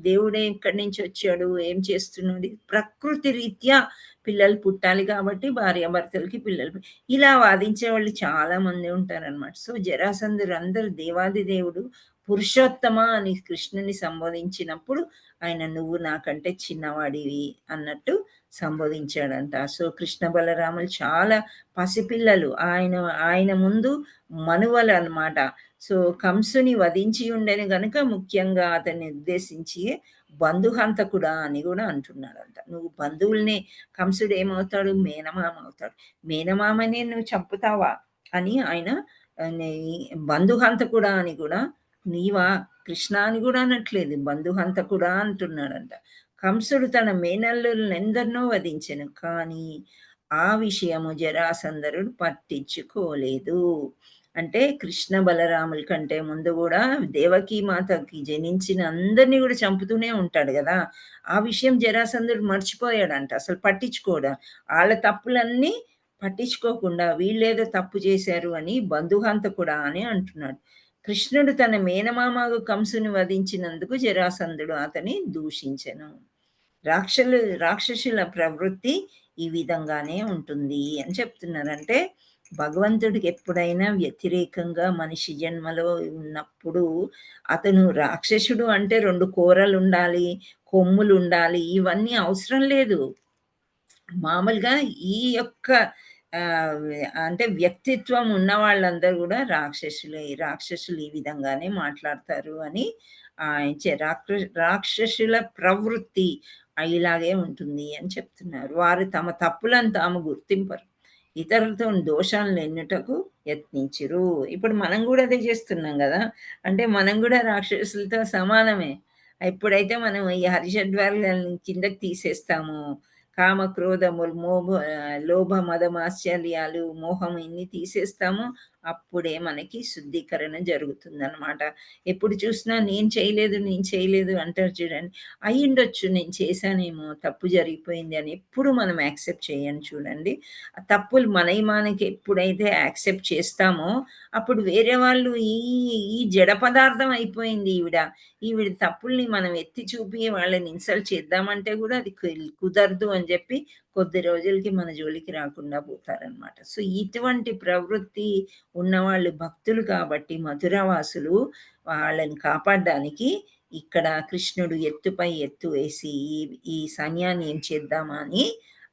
దేవుడే ఎక్కడి నుంచి వచ్చాడు? ఏం చేస్తున్నాడు? ప్రకృతి రీత్యా పిల్లలు పుట్టాలి కాబట్టి భార్యాభర్తలకి పిల్లలు ఇలా వాదించేవాళ్ళు చాలా మంది ఉంటారనమాట. సో, జరాసంధుడు అందరూ దేవాది దేవుడు పురుషోత్తమ అని కృష్ణుని సంబోధించినప్పుడు ఆయన నువ్వు నాకంటే చిన్నవాడివి అన్నట్టు సంబోధించాడంట. సో, కృష్ణ బలరాములు చాలా పసిపిల్లలు. ఆయన ముందు మనువలు అన్నమాట. సో, కంసుని వధించి ఉండెను గనుక ముఖ్యంగా అతన్ని ఉద్దేశించి బంధుహంతకుడా అని కూడా అంటున్నాడంట. నువ్వు బంధువుల్ని కంసుడు ఏమవుతాడు? మేనమామ అవుతాడు. మేనమామనే నువ్వు చంపుతావా? అని ఆయన బంధుహంతకుడా అని కూడా నీవా కృష్ణ అని కూడా అనట్లేదు. బంధుహంతకుడా అంటున్నాడంట. కంసుడు తన మేనల్లులనెందరినో వధించెను. కానీ ఆ విషయము జరాసంధుడు పట్టించుకోలేదు. అంటే కృష్ణ బలరాముల కంటే ముందు కూడా దేవకీ మాతకి జనించిన అందరినీ కూడా చంపుతూనే ఉంటాడు కదా! ఆ విషయం జరాసంధుడు మర్చిపోయాడంట. అసలు పట్టించుకోడు. ఆళ్ళ తప్పులన్నీ పట్టించుకోకుండా వీళ్ళేదో తప్పు చేశారు అని బంధుహంతకుడా అని అంటున్నాడు. కృష్ణుడు తన మేనమామగు కంసుని వధించినందుకు జరాసంధుడు అతని దూషించెను. రాక్షసుల ప్రవృత్తి ఈ విధంగానే ఉంటుంది అని చెప్తున్నారు. అంటే భగవంతుడికి ఎప్పుడైనా వ్యతిరేకంగా మనిషి జన్మలో ఉన్నప్పుడు అతను రాక్షసుడు అంటే 2 కోరలుండాలి, కొమ్ములుండాలి ఇవన్నీ అవసరం లేదు. మామూలుగా ఈ యొక్క అంటే వ్యక్తిత్వం ఉన్న వాళ్ళందరూ కూడా రాక్షసులే. రాక్షసులు ఈ విధంగానే మాట్లాడతారు అని రాక్షసుల ప్రవృత్తి ఇలాగే ఉంటుంది అని చెప్తున్నారు. వారు తమ తప్పులను తాము గుర్తింపరు. ఇతరులతో దోషాలను ఎన్నుటకు యత్నించురు. ఇప్పుడు మనం కూడా అదే చేస్తున్నాం కదా! అంటే మనం కూడా రాక్షసులతో సమానమే. ఎప్పుడైతే మనం ఈ హరిషడ్వర్గాలను కిందకి తీసేస్తామో కామ, క్రోధములు, లోభ, మద, మాత్సర్యాలు, మోహం ఇన్ని తీసేస్తామో అప్పుడే మనకి శుద్ధీకరణ జరుగుతుందనమాట. ఎప్పుడు చూసినా నేను చేయలేదు అంటారు చూడండి. అయ్యుండొచ్చు నేను చేశానేమో, తప్పు జరిగిపోయింది అని ఎప్పుడు మనం యాక్సెప్ట్ చేయను చూడండి. ఆ తప్పులు మనకి ఎప్పుడైతే యాక్సెప్ట్ చేస్తామో అప్పుడు వేరే వాళ్ళు ఈ జడ పదార్థం అయిపోయింది ఈవిడ తప్పుల్ని మనం ఎత్తి చూపి వాళ్ళని ఇన్సల్ట్ చేద్దామంటే కూడా అది కుదరదు అని చెప్పి కొద్ది రోజులకి మన జోలికి రాకుండా పోతారనమాట. సో, ఇటువంటి ప్రవృత్తి ఉన్నవాళ్ళు భక్తులు కాబట్టి మధురవాసులు వాళ్ళని కాపాడడానికి ఇక్కడ కృష్ణుడు ఎత్తుపై ఎత్తు వేసి ఈ సైన్యాన్ని ఏం చేద్దామా అని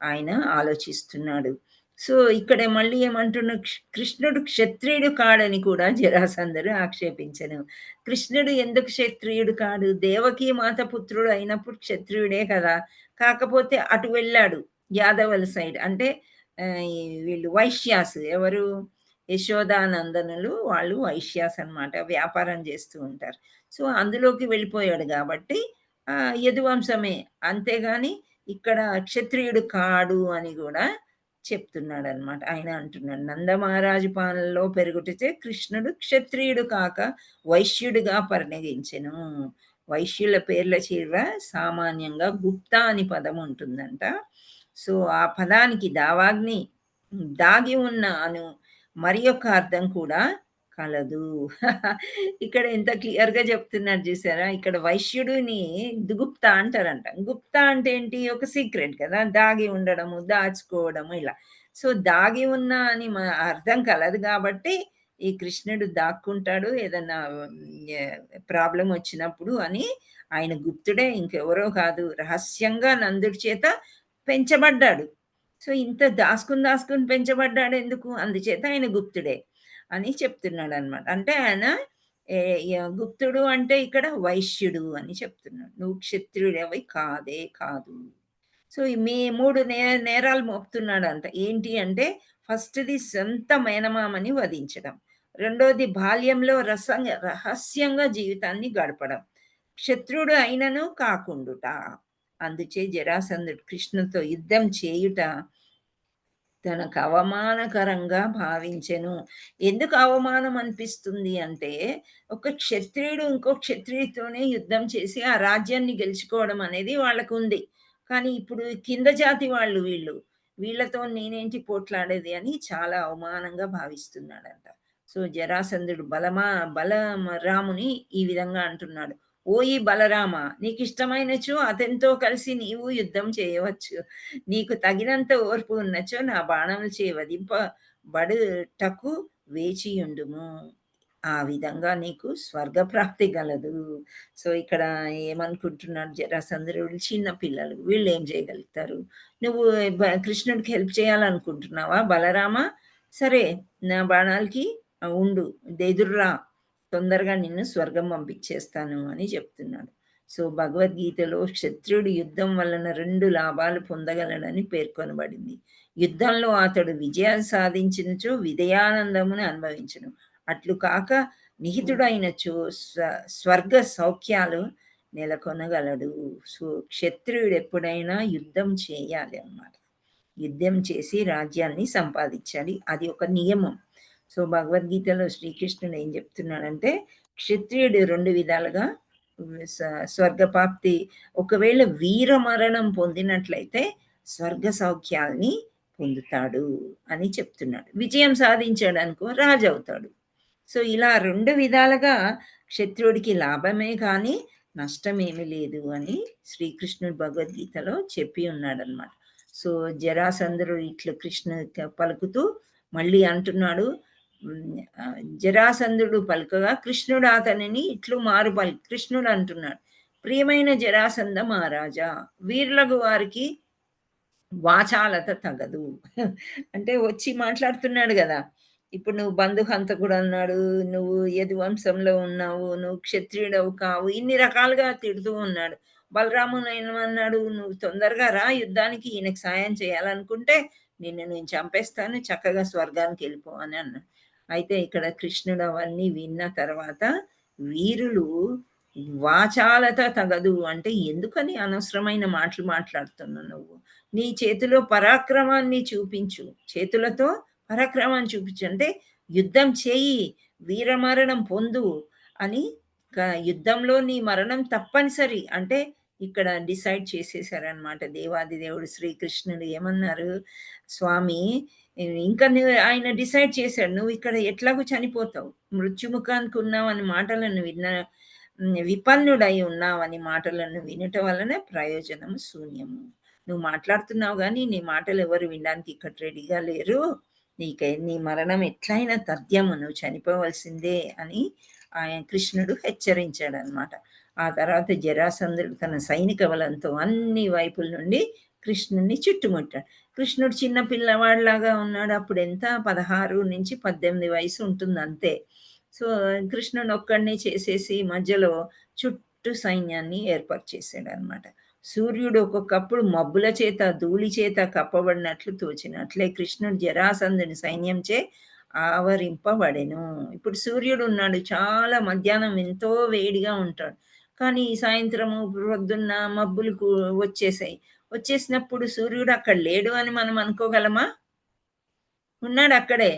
ఆయన ఆలోచిస్తున్నాడు. సో, ఇక్కడ మళ్ళీ ఏమంటున్నాడు? కృష్ణుడు క్షత్రియుడు కాడని కూడా జరాసంధుడు ఆక్షేపించెను. కృష్ణుడు ఎందుకు క్షత్రియుడు కాడు? దేవకీ మాత పుత్రుడు అయినప్పుడు క్షత్రియుడే కదా! కాకపోతే అటు వెళ్ళాడు యాదవుల సైడ్. అంటే వీళ్ళు వైశ్యాస్. ఎవరు? యశోదానందనులు వాళ్ళు వైశ్యాస్ అన్నమాట. వ్యాపారం చేస్తూ ఉంటారు. సో, అందులోకి వెళ్ళిపోయాడు కాబట్టి యదువంశమే. అంతేగాని ఇక్కడ క్షత్రియుడు కాడు అని కూడా చెప్తున్నాడనమాట. ఆయన అంటున్నాడు, నందమహారాజు పాలనలో పెరుగుటచే కృష్ణుడు క్షత్రియుడు కాక వైశ్యుడిగా పరిణగించెను. వైశ్యుల పేర్ల చివర సామాన్యంగా గుప్తా అని పదం ఉంటుందంట. సో, ఆ పదానికి దాగి ఉన్న మరి యొక్క అర్థం కూడా కలదు. ఇక్కడ ఎంత క్లియర్‌గా చెప్తున్నారు చూసారా? ఇక్కడ వైశ్యుడిని గుప్తా అంటారంట. గుప్తా అంటే ఏంటి? ఒక సీక్రెట్ కదా! దాగి ఉండడము, దాచుకోవడము ఇలా. సో దాగి ఉన్న అని అర్థం కలదు కాబట్టి ఈ కృష్ణుడు దాక్కుంటాడు ఏదన్నా ప్రాబ్లం వచ్చినప్పుడు అని. ఆయన గుప్తుడే, ఇంకెవరో కాదు, రహస్యంగా నందుడి చేత పెంచబడ్డాడు. సో ఇంత దాసుకుని పెంచబడ్డాడు ఎందుకు? అందుచేత ఆయన గుప్తుడే అని చెప్తున్నాడు అనమాట. అంటే ఆయన గుప్తుడు అంటే ఇక్కడ వైశ్యుడు అని చెప్తున్నాడు. నువ్వు క్షత్రియుడవి కాదే కాదు. సో మీ 3 నేరాలు మోపుతున్నాడంట. ఏంటి అంటే ఫస్ట్‌ది సొంత మేనమామని వధించడం, రెండోది బాల్యంలో రహస్యంగా జీవితాన్ని గడపడం, క్షత్రుడు అయినను కాకుండుట. అందుచే జరాసంధుడు కృష్ణుతో యుద్ధం చేయుట తనకు అవమానకరంగా భావించెను. ఎందుకు అవమానం అనిపిస్తుంది అంటే, ఒక క్షత్రియుడు ఇంకో క్షత్రియుడితోనే యుద్ధం చేసి ఆ రాజ్యాన్ని గెలుచుకోవడం అనేది వాళ్ళకు ఉంది. కానీ ఇప్పుడు కింద జాతి వాళ్ళు వీళ్ళతో నేనేంటి పోట్లాడేది అని చాలా అవమానంగా భావిస్తున్నాడంట. సో జరాసంధుడు బలరాముని ఈ విధంగా అంటున్నాడు, ఓయి బలరామ, నీకు ఇష్టమైనచో అతనితో కలిసి నీవు యుద్ధం చేయవచ్చు. నీకు తగినంత ఓర్పు ఉన్నచో నా బాణములు చే వధింపబడుటకు వేచియుండుము. ఆ విధంగా నీకు స్వర్గప్రాప్తి గలదు. సో ఇక్కడ ఏమనుకుంటున్నాడు జరాసంధుడు, చిన్న పిల్లలు వీళ్ళు ఏం చేయగలుగుతారు? నువ్వు కృష్ణుడికి హెల్ప్ చేయాలనుకుంటున్నావా బలరామ? సరే, నా బాణాలకి ఉండు, ఎదురురా, తొందరగా నిన్ను స్వర్గం పంపించేస్తాను అని చెప్తున్నాడు. సో భగవద్గీతలో క్షత్రుడు యుద్ధం వలన 2 లాభాలు పొందగలడని పేర్కొనబడింది. యుద్ధంలో అతడు విజయం సాధించినచో విజయానందమును అనుభవించును, అట్లు కాక నిహితుడైనచో స్వర్గ సౌఖ్యాలు నెలకొనగలడు. సో క్షత్రియుడు ఎప్పుడైనా యుద్ధం చేయాలి అన్నమాట. యుద్ధం చేసి రాజ్యాన్ని సంపాదించాలి, అది ఒక నియమం. సో భగవద్గీతలో శ్రీకృష్ణుడు ఏం చెప్తున్నాడంటే, క్షత్రియుడు 2 విధాలుగా స్వర్గప్రాప్తి, ఒకవేళ వీర మరణం పొందినట్లయితే స్వర్గ సౌఖ్యాల్ని పొందుతాడు అని చెప్తున్నాడు. విజయం సాధించాడు అనుకో రాజు అవుతాడు. సో ఇలా 2 విధాలుగా క్షత్రుడికి లాభమే కానీ నష్టమేమి లేదు అని శ్రీకృష్ణుడు భగవద్గీతలో చెప్పి ఉన్నాడనమాట. సో జరాసంధుడు ఇట్లు కృష్ణ పలుకుతూ మళ్ళీ అంటున్నాడు, జరాసంధుడు పలుకగా కృష్ణుడు అతనిని ఇట్లు కృష్ణుడు అంటున్నాడు, ప్రియమైన జరాసంధ మహారాజా, వీరులకు వారికి వాచాలత తగదు. అంటే వచ్చి మాట్లాడుతున్నాడు కదా, ఇప్పుడు నువ్వు బంధుహంతకుడు అన్నాడు, నువ్వు యదువంశంలో ఉన్నావు, నువ్వు క్షత్రియుడవు కావు, ఇన్ని రకాలుగా తిడుతూ ఉన్నాడు. బలరాముని అన్నాడు, నువ్వు తొందరగా రా యుద్ధానికి, ఈయనకు సాయం చేయాలనుకుంటే నిన్ను నేను చంపేస్తాను, చక్కగా స్వర్గానికి వెళ్ళిపో అని అన్నాడు. అయితే ఇక్కడ కృష్ణుడు అవన్నీ విన్న తర్వాత, వీరులు వాచాలత తగదు అంటే ఎందుకని అనవసరమైన మాటలు మాట్లాడుతున్నావు నువ్వు? నీ చేతిలో పరాక్రమాన్ని చూపించు, చేతులతో పరాక్రమాన్ని చూపించు, అంటే యుద్ధం చేయి, వీరమరణం పొందు అని. యుద్ధంలో నీ మరణం తప్పనిసరి అంటే ఇక్కడ డిసైడ్ చేసేసారనమాట దేవాది దేవుడు శ్రీకృష్ణుడు. ఏమన్నారు, స్వామి ఇంకా ఆయన డిసైడ్ చేశాడు, నువ్వు ఇక్కడ ఎట్లాగూ చనిపోతావు, మృత్యుముఖానికి ఉన్నావు అని మాటలను విపన్నుడై ఉన్నావని మాటలను వినటం వలన ప్రయోజనం శూన్యము. నువ్వు మాట్లాడుతున్నావు కానీ నీ మాటలు ఎవరు వినడానికి ఇక్కడ రెడీగా లేరు, నీ మరణం ఎట్లయినా తథ్యము, నువ్వు చనిపోవలసిందే అని ఆయన కృష్ణుడు హెచ్చరించాడు అనమాట. ఆ తర్వాత జరాసంధుడు తన సైనిక బలంతో అన్ని వైపుల నుండి కృష్ణుడిని చుట్టుముట్టాడు. కృష్ణుడు చిన్న పిల్లవాడిలాగా ఉన్నాడు, అప్పుడు ఎంత 16 నుంచి 18 వయసు ఉంటుంది అంతే. సో కృష్ణుడు ఒక్కడిని చేసేసి మధ్యలో చుట్టూ సైన్యాన్ని ఏర్పాటు చేశాడు అనమాట. సూర్యుడు ఒక్కొక్కప్పుడు మబ్బుల చేత ధూళి చేత కప్పబడినట్లు తోచినట్లే కృష్ణుడు జరాసంధుని సైన్యంచే ఆవరింపబడెను. ఇప్పుడు సూర్యుడు ఉన్నాడు, చాలా మధ్యాహ్నం ఎంతో వేడిగా ఉంటాడు, కానీ సాయంత్రము పొద్దున్న మబ్బులు వచ్చేసినప్పుడు సూర్యుడు అక్కడ లేడు అని మనం అనుకోగలమా? ఉన్నాడు అక్కడే,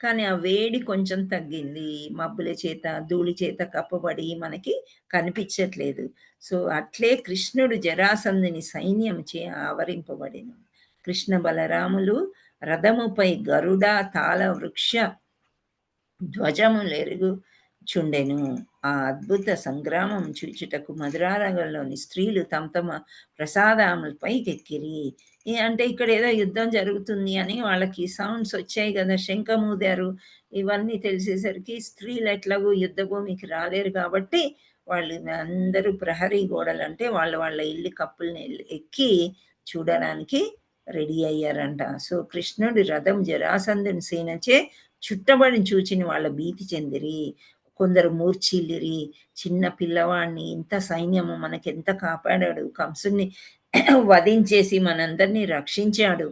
కానీ ఆ వేడి కొంచెం తగ్గింది, మబ్బుల చేత ధూళి చేత కప్పబడి మనకి కనిపించట్లేదు. సో అట్లే కృష్ణుడు జరాసంధుని సైన్యం చే ఆవరింపబడిను. కృష్ణ బలరాములు రథముపై గరుడ తాళ వృక్ష ధ్వజములెరుగు చుండెను. ఆ అద్భుత సంగ్రామం చూచుటకు మధురానగరంలోని స్త్రీలు తమ తమ ప్రసాదములపైకెక్కిరి. అంటే ఇక్కడ ఏదో యుద్ధం జరుగుతుంది అని వాళ్ళకి సౌండ్స్ వచ్చాయి కదా, శంఖమూదారు. ఇవన్నీ తెలిసేసరికి స్త్రీలు ఎట్లాగో యుద్ధ భూమికి రాలేరు కాబట్టి వాళ్ళు అందరూ ప్రహరీ గోడలు అంటే వాళ్ళ వాళ్ళ ఇల్లు కప్పుల్ని ఎక్కి చూడడానికి రెడీ అయ్యారంట. సో కృష్ణుడి రథం జరాసంధుని సేనచే చుట్టబడి చూచిన వాళ్ళ భీతి చెందిరి. కొందరు మూర్ఛిల్లిరి. చిన్న పిల్లవాడిని ఇంత సైన్యము మనకెంత కాపాడాడు, కంసుని వధించేసి మనందరినీ రక్షించాడు.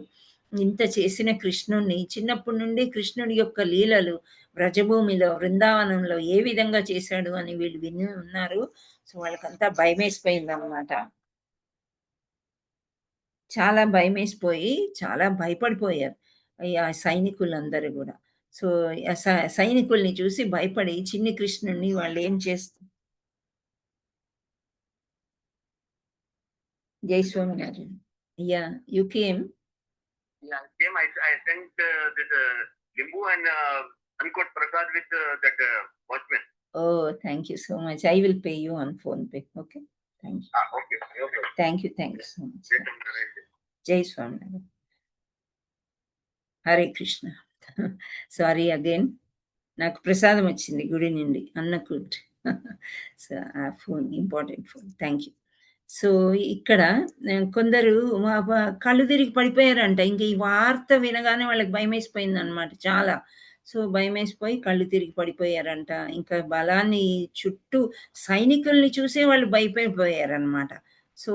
ఇంత చేసిన కృష్ణుణ్ణి చిన్నప్పటి నుండి కృష్ణుడి యొక్క లీలలు వ్రజభూమిలో బృందావనంలో ఏ విధంగా చేశాడు అని వీళ్ళు విని ఉన్నారు. సో వాళ్ళకంతా భయమేసిపోయింది అన్నమాట. చాలా భయమేసిపోయి చాలా భయపడిపోయారు ఆ సైనికులందరూ కూడా. సో సైనికుల్ని చూసి భయపడి చిన్ని కృష్ణుడిని వాళ్ళు ఏం చేస్తారు. జై Swaminarayan. Yeah you came. Yeah, same. I sent this Limbu and unquote Prasad with that watchman. Oh, thank you so much. I will pay you on PhonePe. Okay. Thank you. Okay. Okay. Thank you. Thank you so much. Jai Swaminarayan. Jai Swaminarayan. Hare Krishna. Sorry again, నాకు ప్రసాదం వచ్చింది గుడి నుండి, అన్నకూట్. సో ఆ phone important phone. Thank you. So ఇక్కడ కొందరు కళ్ళు తిరిగి పడిపోయారంట. ఇంక ఈ వార్త వినగానే వాళ్ళకి భయమేసిపోయింది అనమాట చాలా. సో భయమేసిపోయి కళ్ళు తిరిగి పడిపోయారంట. ఇంకా బలాన్ని చుట్టూ సైనికుల్ని చూసే వాళ్ళు భయపడిపోయారనమాట. సో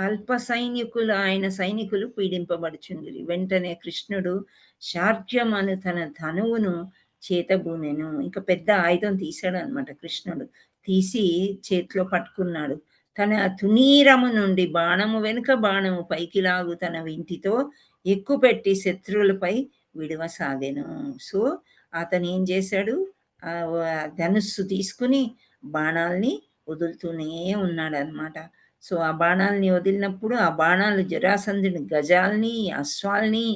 అల్ప సైనికులు ఆయన సైనికులు పీడింపబడుచుండిరి. వెంటనే కృష్ణుడు శార్క్యం అను తన ధనువును చేతబూనెను. ఇంకా పెద్ద ఆయుధం తీశాడు అనమాట కృష్ణుడు. తీసి చేతిలో పట్టుకున్నాడు. తన తునీరము నుండి బాణము వెనుక బాణము పైకి లాగు తన వింటితో ఎక్కుపెట్టి శత్రువులపై విడవసాగెను. సో అతను ఏం చేశాడు, ధనుస్సు తీసుకుని బాణాల్ని వదులుతూనే ఉన్నాడు అనమాట. సో ఆ బాణాలని వదిలినప్పుడు ఆ బాణాలు జరాసంధుని గజాల్ని అశ్వాల్ని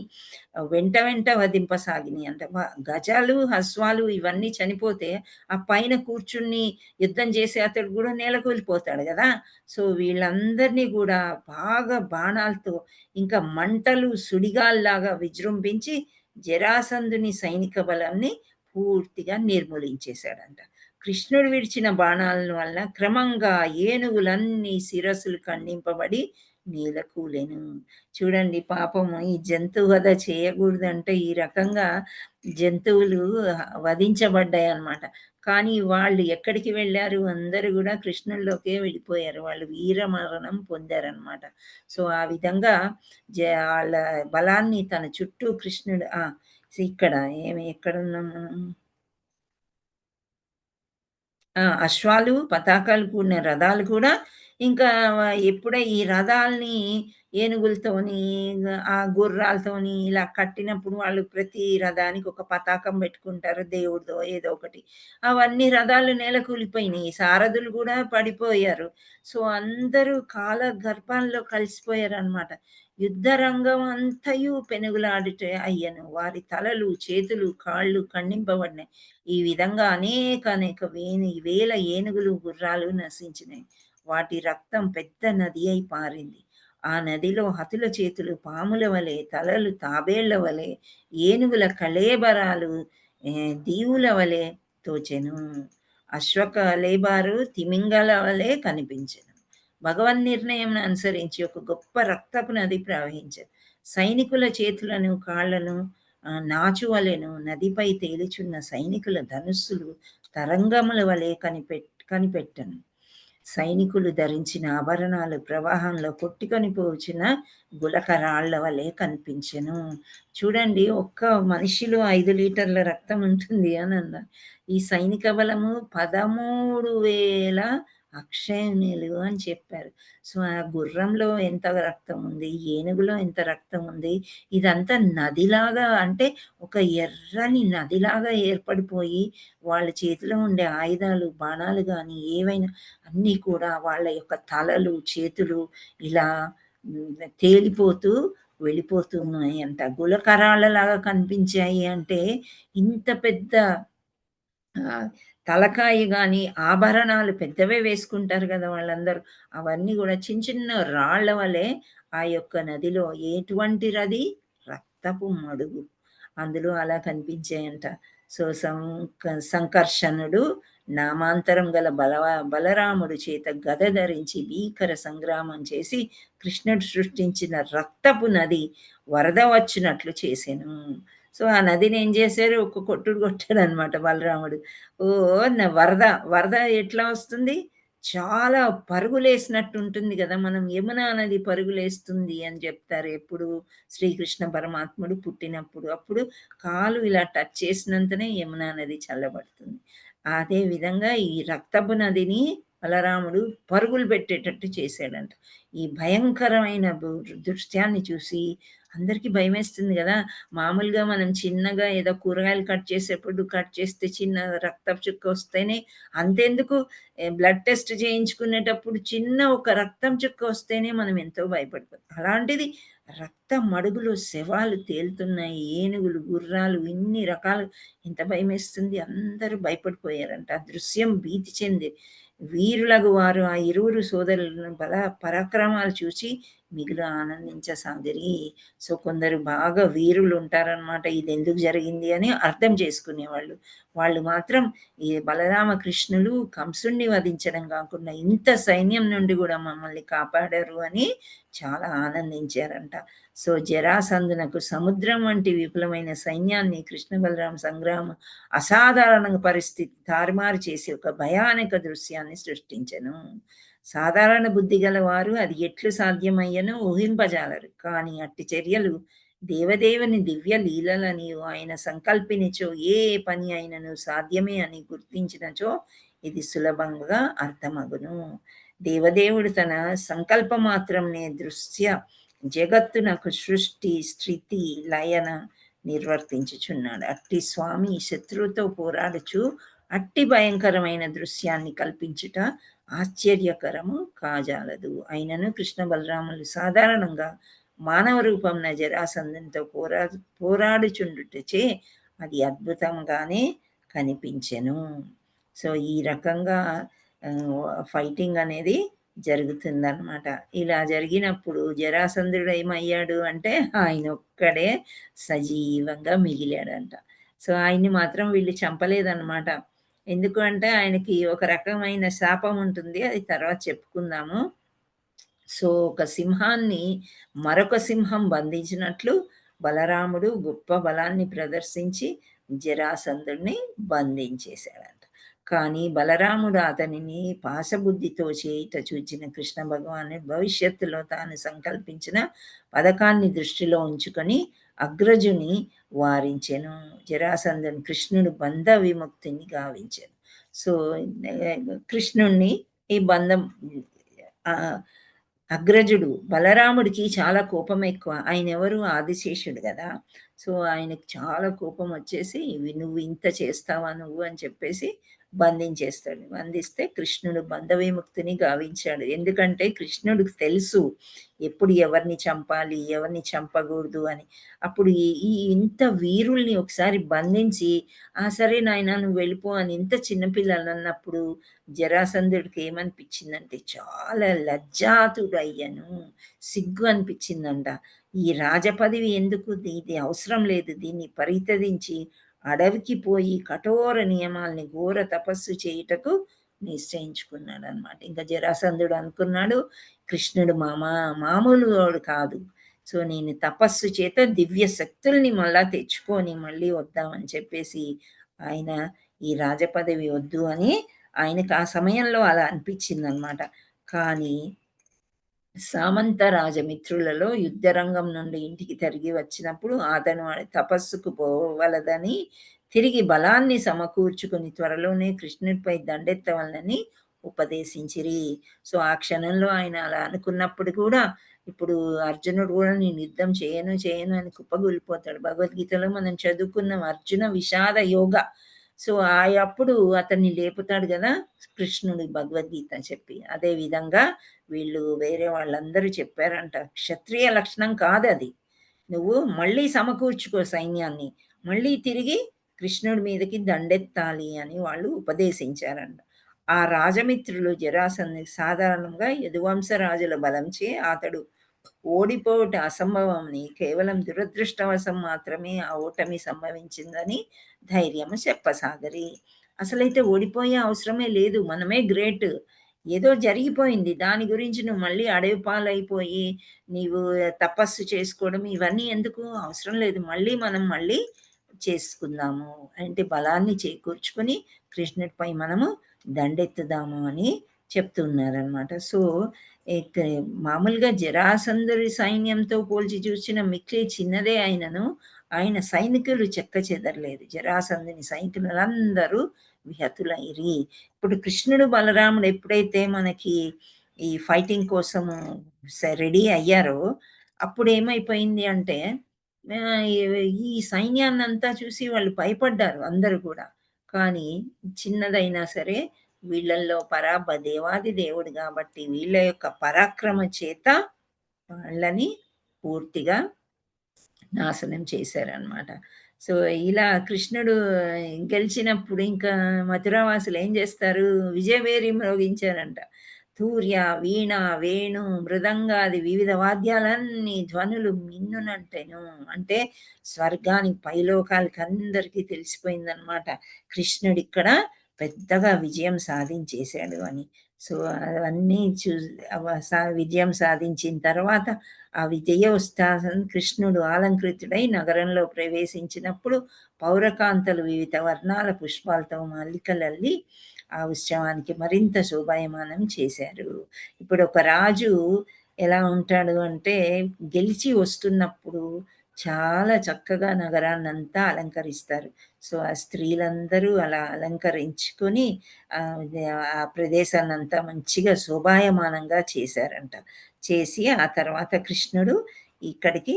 వెంట వెంట వధింపసాగినాయి. అంటే గజాలు అశ్వాలు ఇవన్నీ చనిపోతే ఆ పైన కూర్చుని యుద్ధం చేసే అతడు కూడా నేలకూలిపోతాడు కదా. సో వీళ్ళందరినీ కూడా బాగా బాణాలతో ఇంకా మంటలు సుడిగాల్లాగా విజృంభించి జరాసంధుని సైనిక బలాన్ని పూర్తిగా నిర్మూలించేశాడంట. కృష్ణుడు విడిచిన బాణాల వల్ల క్రమంగా ఏనుగులన్నీ శిరస్సులు ఖండింపబడి నేలకూలెను. చూడండి పాపము, ఈ జంతువు వధ చేయకూడదంటే ఈ రకంగా జంతువులు వధించబడ్డాయి అన్నమాట. కానీ వాళ్ళు ఎక్కడికి వెళ్ళారు, అందరూ కూడా కృష్ణుల్లోకే వెళ్ళిపోయారు. వాళ్ళు వీరమరణం పొందారనమాట. సో ఆ విధంగా వాళ్ళ బలాన్ని తన చుట్టూ కృష్ణుడు ఇక్కడ ఎక్కడున్నాం మనం, అశ్వాలు పతాకాలు కూడిన రథాలు కూడా ఇంకా ఎప్పుడే ఈ రథాల్ని ఏనుగులతోని ఆ గుర్రాలతోని ఇలా కట్టినప్పుడు వాళ్ళు ప్రతి రథానికి ఒక పతాకం పెట్టుకుంటారు, దేవుడితో ఏదో ఒకటి. అవన్నీ రథాలు నేలకూలిపోయినాయి, సారథులు కూడా పడిపోయారు. సో అందరూ కాల గర్భాల్లో కలిసిపోయారు అనమాట. యుద్ధ రంగం అంతయు పెనుగులాడుట అయ్యను. వారి తలలు చేతులు కాళ్ళు ఖండింపబడినాయి. ఈ విధంగా అనేక వేల ఏనుగులు గుర్రాలు నశించినాయి. వాటి రక్తం పెద్ద నది అయి పారింది. ఆ నదిలో హతుల చేతులు పాముల వలె, తలలు తాబేళ్ల వలె, ఏనుగుల కళేబరాలు దీవుల వలె తోచెను. అశ్వకళేబారు తిమింగల వలె కనిపించెను. భగవన్ నిర్ణయం అనుసరించి ఒక గొప్ప రక్తపు నది ప్రవహించను. సైనికుల చేతులను కాళ్లను నాచువలెను. నదిపై తేలిచున్న సైనికుల ధనుస్సులు తరంగముల వలె కనిపెట్టను. సైనికులు ధరించిన ఆభరణాలు ప్రవాహంలో కొట్టుకొని పోచిన గులకరాళ్ల వలె కనిపించెను. చూడండి, ఒక్క మనిషిలో 5 లీటర్ల రక్తం ఉంటుంది అని అన్నారు. ఈ సైనిక బలము 13,000 అక్షయములు అని చెప్పారు. సో ఆ గుర్రంలో ఎంత రక్తం ఉంది, ఏనుగులో ఎంత రక్తం ఉంది, ఇదంతా నదిలాగా, అంటే ఒక ఎర్రని నదిలాగా ఏర్పడిపోయి వాళ్ళ చేతిలో ఉండే ఆయుధాలు బాణాలు కానీ ఏవైనా అన్నీ కూడా వాళ్ళ యొక్క తలలు చేతులు ఇలా తేలిపోతూ వెళ్ళిపోతున్నాయి అంట. గులకరాళ్ళలాగా కనిపించాయి. అంటే ఇంత పెద్ద తలకాయ గాని ఆభరణాలు పెద్దవే వేసుకుంటారు కదా వాళ్ళందరూ. అవన్నీ కూడా చిన్న చిన్న రాళ్ల వలె ఆ యొక్క నదిలో ఎటువంటి రది రక్తపు మడుగు అందులో అలా కనిపించాయంట. సో సంకర్షణుడు నామాంతరం గల బలరాముడు చేత గద ధరించి భీకర సంగ్రామం చేసి కృష్ణుడు సృష్టించిన రక్తపు నది వరద వచ్చినట్లు చేసెను. సో ఆ నదిని ఏం చేశారు, ఒక కొట్టుడు కొట్టాడు అనమాట బలరాముడు. ఓ వరద ఎట్లా వస్తుంది, చాలా పరుగులేసినట్టు ఉంటుంది కదా. మనం యమునా నది పరుగులేస్తుంది అని చెప్తారు ఎప్పుడు శ్రీకృష్ణ పరమాత్ముడు పుట్టినప్పుడు. అప్పుడు కాలు ఇలా టచ్ చేసినంతనే యమునా నది చల్లబడుతుంది. అదే విధంగా ఈ రక్తపు నదిని బలరాముడు పరుగులు పెట్టేటట్టు చేశాడంట. ఈ భయంకరమైన దృశ్యాన్ని చూసి అందరికీ భయమేస్తుంది కదా. మామూలుగా మనం చిన్నగా ఏదో కూరగాయలు కట్ చేసేప్పుడు కట్ చేస్తే చిన్న రక్తపు చుక్క వస్తేనే అంతెందుకు బ్లడ్ టెస్ట్ చేయించుకునేటప్పుడు చిన్న ఒక రక్తం చుక్క వస్తేనే మనం ఎంతో భయపడిపోతాం. అలాంటిది రక్త మడుగులు శవాలు తేలుతున్నాయి, ఏనుగులు, గుర్రాలు, ఇన్ని రకాలు. ఎంత భయమేస్తుంది. అందరూ భయపడిపోయారంట. ఆ దృశ్యం భీతి చెంది వీరులకు వారు ఆ ఇరువురు సోదరులను పరాక్రమాలు చూసి మిగులు ఆనందించసాగిరి. సో కొందరు బాగా వీరులు ఉంటారనమాట, ఇది ఎందుకు జరిగింది అని అర్థం చేసుకునేవాళ్ళు. వాళ్ళు మాత్రం ఈ బలరామకృష్ణులు కంసుణ్ణి వధించడం కాకుండా ఇంత సైన్యం నుండి కూడా మమ్మల్ని కాపాడారు అని చాలా ఆనందించారంట. సో జరాసంధునకు సముద్రం వంటి విపులమైన సైన్యాన్ని కృష్ణ బలరామ సంగ్రామ అసాధారణ పరిస్థితి తారుమారు చేసి ఒక భయానక దృశ్యాన్ని సృష్టించెను. సాధారణ బుద్ధి గల వారు అది ఎట్లు సాధ్యమయ్యనో ఊహింపజాలరు. కానీ అట్టి చర్యలు దేవదేవుని దివ్య లీలలని ఆయన సంకల్పించో ఏ పని అయినను సాధ్యమే అని గుర్తించినచో ఇది సులభంగా అర్థమగును. దేవదేవుడు తన సంకల్ప మాత్రంనే దృశ్య జగత్తునకు సృష్టి స్థితి లయన నిర్వర్తించుచున్నాడు. అట్టి స్వామి శత్రువుతో పోరాడుచు అట్టి భయంకరమైన దృశ్యాన్ని కల్పించుట ఆశ్చర్యకరము కాజాలదు. అయినను కృష్ణ బలరాములు సాధారణంగా మానవ రూపంన జరాసంధంతో పోరాడుచుండుటచే అది అద్భుతంగానే కనిపించెను. సో ఈ రకంగా ఫైటింగ్ అనేది జరుగుతుందన్నమాట. ఇలా జరిగినప్పుడు జరాసంధుడు ఏమయ్యాడు అంటే ఆయన ఒక్కడే సజీవంగా మిగిలాడంట. సో ఆయన్ని మాత్రం వీళ్ళు చంపలేదన్నమాట. ఎందుకు అంటే ఆయనకి ఒక రకమైన శాపం ఉంటుంది, అది తర్వాత చెప్పుకుందాము. సో ఒక సింహాన్ని మరొక సింహం బంధించినట్లు బలరాముడు గొప్ప బలాన్ని ప్రదర్శించి జరాసంధుడిని బంధించేశాడంట. కానీ బలరాముడు అతనిని పాశబుద్ధితో చేయుట చూచిన కృష్ణ భగవానుడు భవిష్యత్తులో తాను సంకల్పించిన పథకాన్ని దృష్టిలో ఉంచుకొని అగ్రజుని వారించెను. జరాసంధుని కృష్ణుడు బంధ విముక్తిని గావించెను. సో కృష్ణుణ్ణి ఈ బంధం అగ్రజుడు బలరాముడికి చాలా కోపం ఎక్కువ. ఆయన ఎవరు, ఆదిశేషుడు కదా. సో ఆయనకి చాలా కోపం వచ్చేసి నువ్వు ఇంత చేస్తావా నువ్వు అని చెప్పేసి బంధించేస్తాడు. బంధిస్తే కృష్ణుడు బంధ విముక్తిని గావించాడు. ఎందుకంటే కృష్ణుడికి తెలుసు ఎప్పుడు ఎవరిని చంపాలి ఎవరిని చంపకూడదు అని. అప్పుడు ఈ ఇంత వీరుల్ని ఒకసారి బంధించి సరే నాయన నువ్వు వెళ్ళిపో అని ఇంత చిన్నపిల్లలు అన్నప్పుడు జరాసంధుడికి ఏమనిపించిందంటే చాలా లజ్జాతుడు అయ్యను, సిగ్గు అనిపించిందంట. ఈ రాజపదవి ఎందుకు, ఇది అవసరం లేదు, దీన్ని పరిత్యజించి అడవికి పోయి కఠోర నియమాల్ని ఘోర తపస్సు చేయుటకు నిశ్చయించుకున్నాడు అనమాట. ఇంకా జరాసంధుడు అనుకున్నాడు కృష్ణుడు మామూలు వాడు కాదు. సో నేను తపస్సు చేత దివ్య శక్తుల్ని మళ్ళా తెచ్చుకొని మళ్ళీ వద్దామని చెప్పేసి ఆయన ఈ రాజపదవి వద్దు అని ఆయనకు ఆ సమయంలో అలా అనిపించింది అనమాట. కానీ సామంత రాజమిత్రులలో యుద్ధరంగం నుండి ఇంటికి తిరిగి వచ్చినప్పుడు అతను తపస్సుకు పోవలదని తిరిగి బలాన్ని సమకూర్చుకుని త్వరలోనే కృష్ణుడిపై దండెత్తవలనని ఉపదేశించిరి. సో ఆ క్షణంలో ఆయన అలా అనుకున్నప్పుడు కూడా ఇప్పుడు అర్జునుడు కూడా నేను యుద్ధం చేయను అని కుప్పగూలిపోతాడు. భగవద్గీతలో మనం చదువుకున్నాం అర్జున విషాద యోగ. సో అప్పుడు అతన్ని లేపుతాడు కదా కృష్ణుడు భగవద్గీత చెప్పి. అదే విధంగా వీళ్ళు వేరే వాళ్ళందరూ చెప్పారంట క్షత్రియ లక్షణం కాదు అది, నువ్వు మళ్ళీ సమకూర్చుకో సైన్యాన్ని, మళ్ళీ తిరిగి కృష్ణుడి మీదకి దండెత్తాలి అని వాళ్ళు ఉపదేశించారంట. ఆ రాజమిత్రులు జరాసంధునికి సాధారణంగా యదువంశ రాజుల బలంచే అతడు ఓడిపోవుట అసంభవమని, కేవలం దురదృష్టవశం మాత్రమే ఆ ఓటమి సంభవించిందని ధైర్యము చెప్పసాగరి. అసలైతే ఓడిపోయే అవసరమే లేదు. మనమే గ్రేట్. ఏదో జరిగిపోయింది. దాని గురించి నువ్వు మళ్ళీ అడవి పాలైపోయి, నీవు తపస్సు చేసుకోవడం ఇవన్నీ ఎందుకు? అవసరం లేదు. మళ్ళీ చేసుకుందాము. అంటే బలాన్ని చేకూర్చుకొని కృష్ణుడిపై మనము దండెత్తుదాము అని చెప్తున్నారనమాట. సో, ఇక మామూలుగా జరాసంధుడి సైన్యంతో పోల్చి చూసిన మిక్కిలి చిన్నదే అయినను, ఆయన సైనికులు చెక్కచెదరలేదు. జరాసంధుని సైనికులందరూ విహతులైరి. ఇప్పుడు కృష్ణుడు, బలరాముడు ఎప్పుడైతే మనకి ఈ ఫైటింగ్ కోసము రెడీ అయ్యారో, అప్పుడేమైపోయింది అంటే ఈ సైన్యాన్నంతా చూసి వాళ్ళు భయపడ్డారు అందరూ కూడా. కానీ చిన్నదైనా సరే వీళ్ళల్లో దేవాది దేవుడు కాబట్టి వీళ్ళ యొక్క పరాక్రమ చేత వాళ్ళని పూర్తిగా నాశనం చేశారనమాట. సో, ఇలా కృష్ణుడు గెలిచినప్పుడు ఇంకా మథురావాసులు ఏం చేస్తారు? విజయభేరి మ్రోగించారంట. తూర్య, వీణ, వేణు, మృదంగాది వివిధ వాద్యాలన్నీ ధ్వనులు మిన్నునంటెను. అంటే స్వర్గానికి పైలోకాలకి అందరికీ తెలిసిపోయిందనమాట. కృష్ణుడిక్కడ పెద్దగా విజయం సాధించేశాడు అని. సో, అవన్నీ విజయం సాధించిన తర్వాత ఆ విజయోత్సాహం కృష్ణుడు అలంకృతుడై నగరంలో ప్రవేశించినప్పుడు పౌరకాంతలు వివిధ వర్ణాల పుష్పాలతో మల్లికలల్లి ఆ ఉత్సవానికి మరింత శోభాయమానం చేశారు. ఇప్పుడు ఒక రాజు ఎలా ఉంటాడు అంటే గెలిచి వస్తున్నప్పుడు చాలా చక్కగా నగరాన్నంతా అలంకరిస్తారు. సో, ఆ స్త్రీలందరూ అలా అలంకరించుకొని ఆ ప్రదేశాన్నంతా మంచిగా శోభాయమానంగా చేశారంట. చేసి ఆ తర్వాత కృష్ణుడు ఇక్కడికి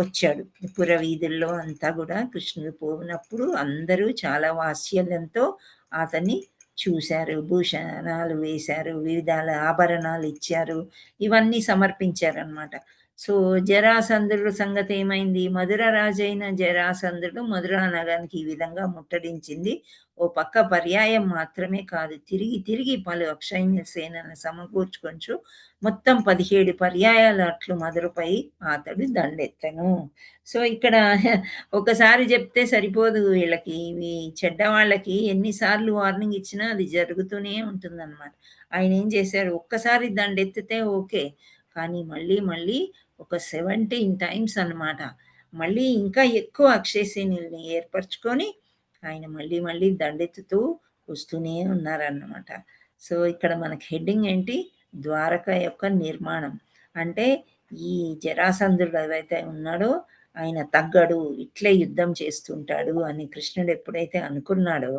వచ్చాడు. పురవీధుల్లో అంతా కూడా కృష్ణుడు పోయినప్పుడు అందరూ చాలా వాత్సల్యంతో అతన్ని చూశారు. భూషణాలు వేశారు, వివిధాల ఆభరణాలు ఇచ్చారు, ఇవన్నీ సమర్పించారనమాట. సో, జరాసంధుడు సంగతి ఏమైంది? మధుర రాజైన జరాసంధుడు మధురా నగరానికి ఈ విధంగా ముట్టడించింది ఓ పక్క పర్యాయం మాత్రమే కాదు, తిరిగి పలు అక్షైన్య సేనలను సమకూర్చుకొంచు మొత్తం 17 పర్యాయాలు అట్లు మధురపై అతడు దండెత్తను. సో, ఇక్కడ ఒకసారి చెప్తే సరిపోదు వీళ్ళకి. ఇవి చెడ్డ వాళ్ళకి ఎన్నిసార్లు వార్నింగ్ ఇచ్చినా అది జరుగుతూనే ఉంటుందన్నమాట. ఆయన ఏం చేశారు? ఒక్కసారి దండెత్తితే ఓకే, కానీ మళ్ళీ ఒక 17 టైమ్స్ అన్నమాట. మళ్ళీ ఇంకా ఎక్కువ అక్షయసేనుల్ని ఏర్పరచుకొని ఆయన మళ్ళీ దండెత్తుతూ వస్తూనే ఉన్నారన్నమాట. సో, ఇక్కడ మనకి హెడ్డింగ్ ఏంటి? ద్వారక యొక్క నిర్మాణం. అంటే ఈ జరాసంధుడు ఏదైతే ఉన్నాడో ఆయన తగ్గడు, ఇట్లే యుద్ధం చేస్తుంటాడు అని కృష్ణుడు ఎప్పుడైతే అనుకున్నాడో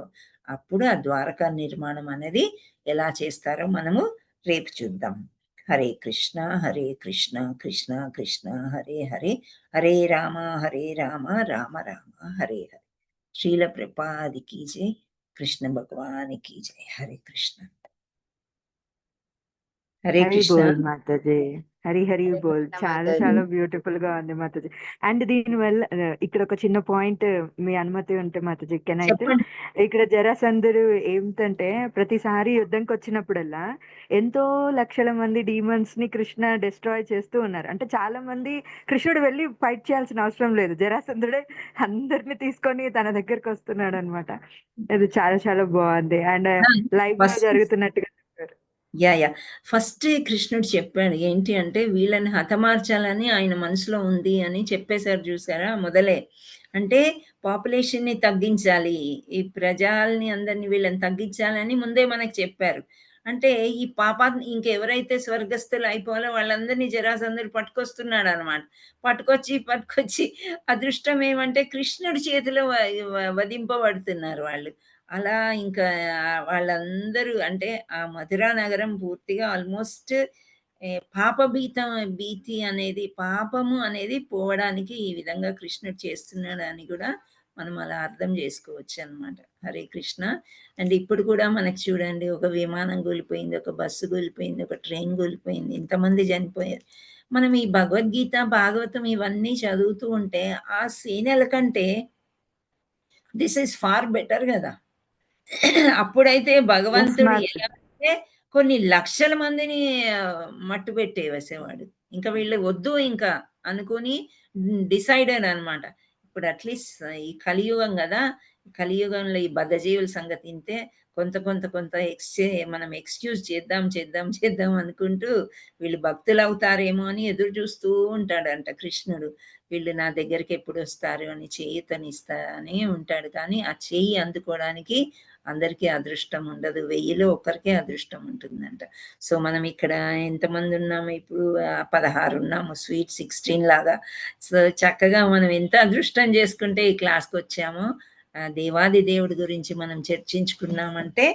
అప్పుడు ఆ ద్వారకా నిర్మాణం అనేది ఎలా చేస్తారో మనము రేపు చూద్దాం. హరే కృష్ణ కృష్ణ కృష్ణ హరే హరే, హరే రామ రామ రామ హరే హరే. శ్రీల ప్రభుపాది కీ జై, కృష్ణ భగవాన్ కీ జై. హరే కృష్ణ. హరే హరి కృష్ణ. బోల్ మాతాజీ. హరి బోల్. కృష్ణ చాలా మాతాజీ. చాలా బ్యూటిఫుల్ గా ఉంది మాతాజీ. అండ్ దీని వల్ల ఇక్కడ ఒక చిన్న పాయింట్ మీ అనుమతి ఉంటే మాతాజీ కెన్ అయితే, చెప్పండి. ఇక్కడ జరాసంధుడు ఏమిటంటే ప్రతిసారి యుద్ధంకి వచ్చినప్పుడల్లా ఎంతో లక్షల మంది డీమన్స్ ని కృష్ణ డిస్ట్రాయ్ చేస్తూ ఉన్నారు. అంటే చాలా మంది కృష్ణుడు వెళ్ళి ఫైట్ చేయాల్సిన అవసరం లేదు, జరాసంధుడే అందరిని తీసుకొని తన దగ్గరకు వస్తున్నాడు అనమాట. ఇది చాలా చాలా బాగుంది. అండ్ లైవ్ లో జరుగుతున్నట్టుగా చెప్పారు. యా ఫస్ట్ కృష్ణుడు చెప్పాడు ఏంటి అంటే వీళ్ళని హతమార్చాలని ఆయన మనసులో ఉంది అని చెప్పేశారు. చూసారా? మొదలే అంటే పాపులేషన్ని తగ్గించాలి, ఈ ప్రజల్ని అందరిని వీళ్ళని తగ్గించాలని ముందే మనకు చెప్పారు. అంటే ఈ పాపాత్మ ఇంకెవరైతే స్వర్గస్థులు అయిపోవాలో వాళ్ళందరినీ జరాసంధుడు పట్టుకొస్తున్నాడు అనమాట. పట్టుకొచ్చి అదృష్టం ఏమంటే కృష్ణుడి చేతిలో వధింపబడుతున్నారు వాళ్ళు. అలా ఇంకా వాళ్ళందరూ అంటే ఆ మధురా నగరం పూర్తిగా ఆల్మోస్ట్ భీతి అనేది, పాపము అనేది పోవడానికి ఈ విధంగా కృష్ణుడు చేస్తున్నాడు అని కూడా మనం అలా అర్థం చేసుకోవచ్చు అన్నమాట. హరే కృష్ణ. అండ్ ఇప్పుడు కూడా మనకి చూడండి, ఒక విమానం కూలిపోయింది, ఒక బస్సు కూలిపోయింది, ఒక ట్రైన్ కూలిపోయింది, ఇంతమంది చనిపోయారు. మనం ఈ భగవద్గీత, భాగవతం ఇవన్నీ చదువుతూ ఉంటే ఆ సేనల కంటే దిస్ ఈస్ ఫార్ బెటర్ కదా. అప్పుడైతే భగవంతుడు మాతాజీ. ఎలా అంటే కొన్ని లక్షల మందిని మట్టు పెట్టేసేవాడు. ఇంకా వీళ్ళు వద్దు ఇంకా అనుకుని డిసైడెడ్ అన్నమాట. ఇప్పుడు అట్లీస్ట్ ఈ కలియుగం కదా, కలియుగంలో ఈ బద్ధజీవుల సంగతి ఇంతే. కొంత మనం ఎక్స్క్యూజ్ చేద్దాం అనుకుంటూ వీళ్ళు భక్తులు అవుతారేమో అని ఎదురు చూస్తూ ఉంటాడంట కృష్ణుడు. వీళ్ళు నా దగ్గరికి ఎప్పుడు వస్తారు అని చేయూతనిస్తానే ఉంటాడు. కానీ ఆ చెయ్యి అందుకోవడానికి అందరికీ అదృష్టం ఉండదు. 1000లో ఒకరికే అదృష్టం ఉంటుందంట. సో మనం ఇక్కడ ఎంతమంది ఉన్నాము ఇప్పుడు? 16 ఉన్నాము, స్వీట్ 16 లాగా. సో చక్కగా మనం ఎంత అదృష్టం చేసుకుంటే ఈ క్లాస్కి వచ్చామో, దేవాది దేవుడి గురించి మనం చర్చించుకున్నామంటే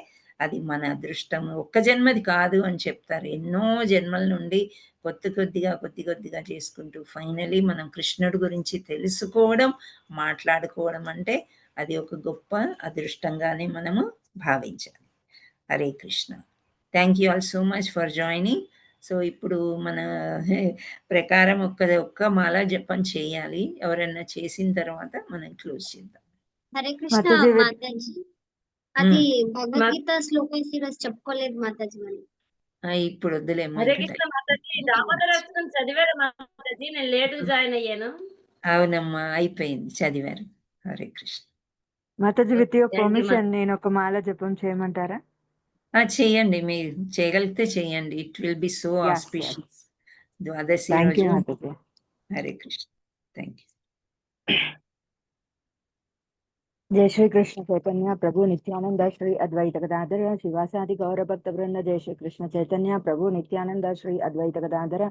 అది మన అదృష్టం. ఒక్క జన్మది కాదు అని చెప్తారు. ఎన్నో జన్మల నుండి కొద్దిగా చేసుకుంటూ ఫైనలీ మనం కృష్ణుడి గురించి తెలుసుకోవడం, మాట్లాడుకోవడం అంటే అది ఒక గొప్ప అదృష్టంగానే మనము భావించాలి. Hare Krishna. Thank you all so much for joining. So ఇప్పుడు మన ప్రకారం ఒక్క మాల జపం చేయాలి. ఎవరైనా చేసిన తర్వాత మనం క్లోజ్ చేద్దాం. హరే కృష్ణ మాతాజీ మాతాజీ. అది భగవద్గీత శ్లోకం ఈరోజు చెప్పుకోలేదు మాతాజీ మనం. ఇప్పుడు వద్దులేమ్మా. హరే కృష్ణ మాతాజీ. దామోదరాష్టకం చదివారు మాతాజీ, నేను లేటుగా జాయిన్ అయ్యాను. అవునమ్మా, అయిపోయింది, చదివారు. Hare Krishna. Mataji, with your Thank you, permission నేను ఒక మాల జపం చేయమంటారా? చేయండి, మీరు చేయగలిగితే చేయండి. It will be so auspicious. Dwadashi thank you రోజు. మాతాజీ. హరే కృష్ణ. Thank you. जय श्री कृष्ण चैतन्य प्रभु नित्यानंद श्री अद्वैत गदाधर शिवासादि गौर भक्त वृंद। जय श्री कृष्ण चैतन्य प्रभु नित्यानंद श्री अद्वैत गदाधर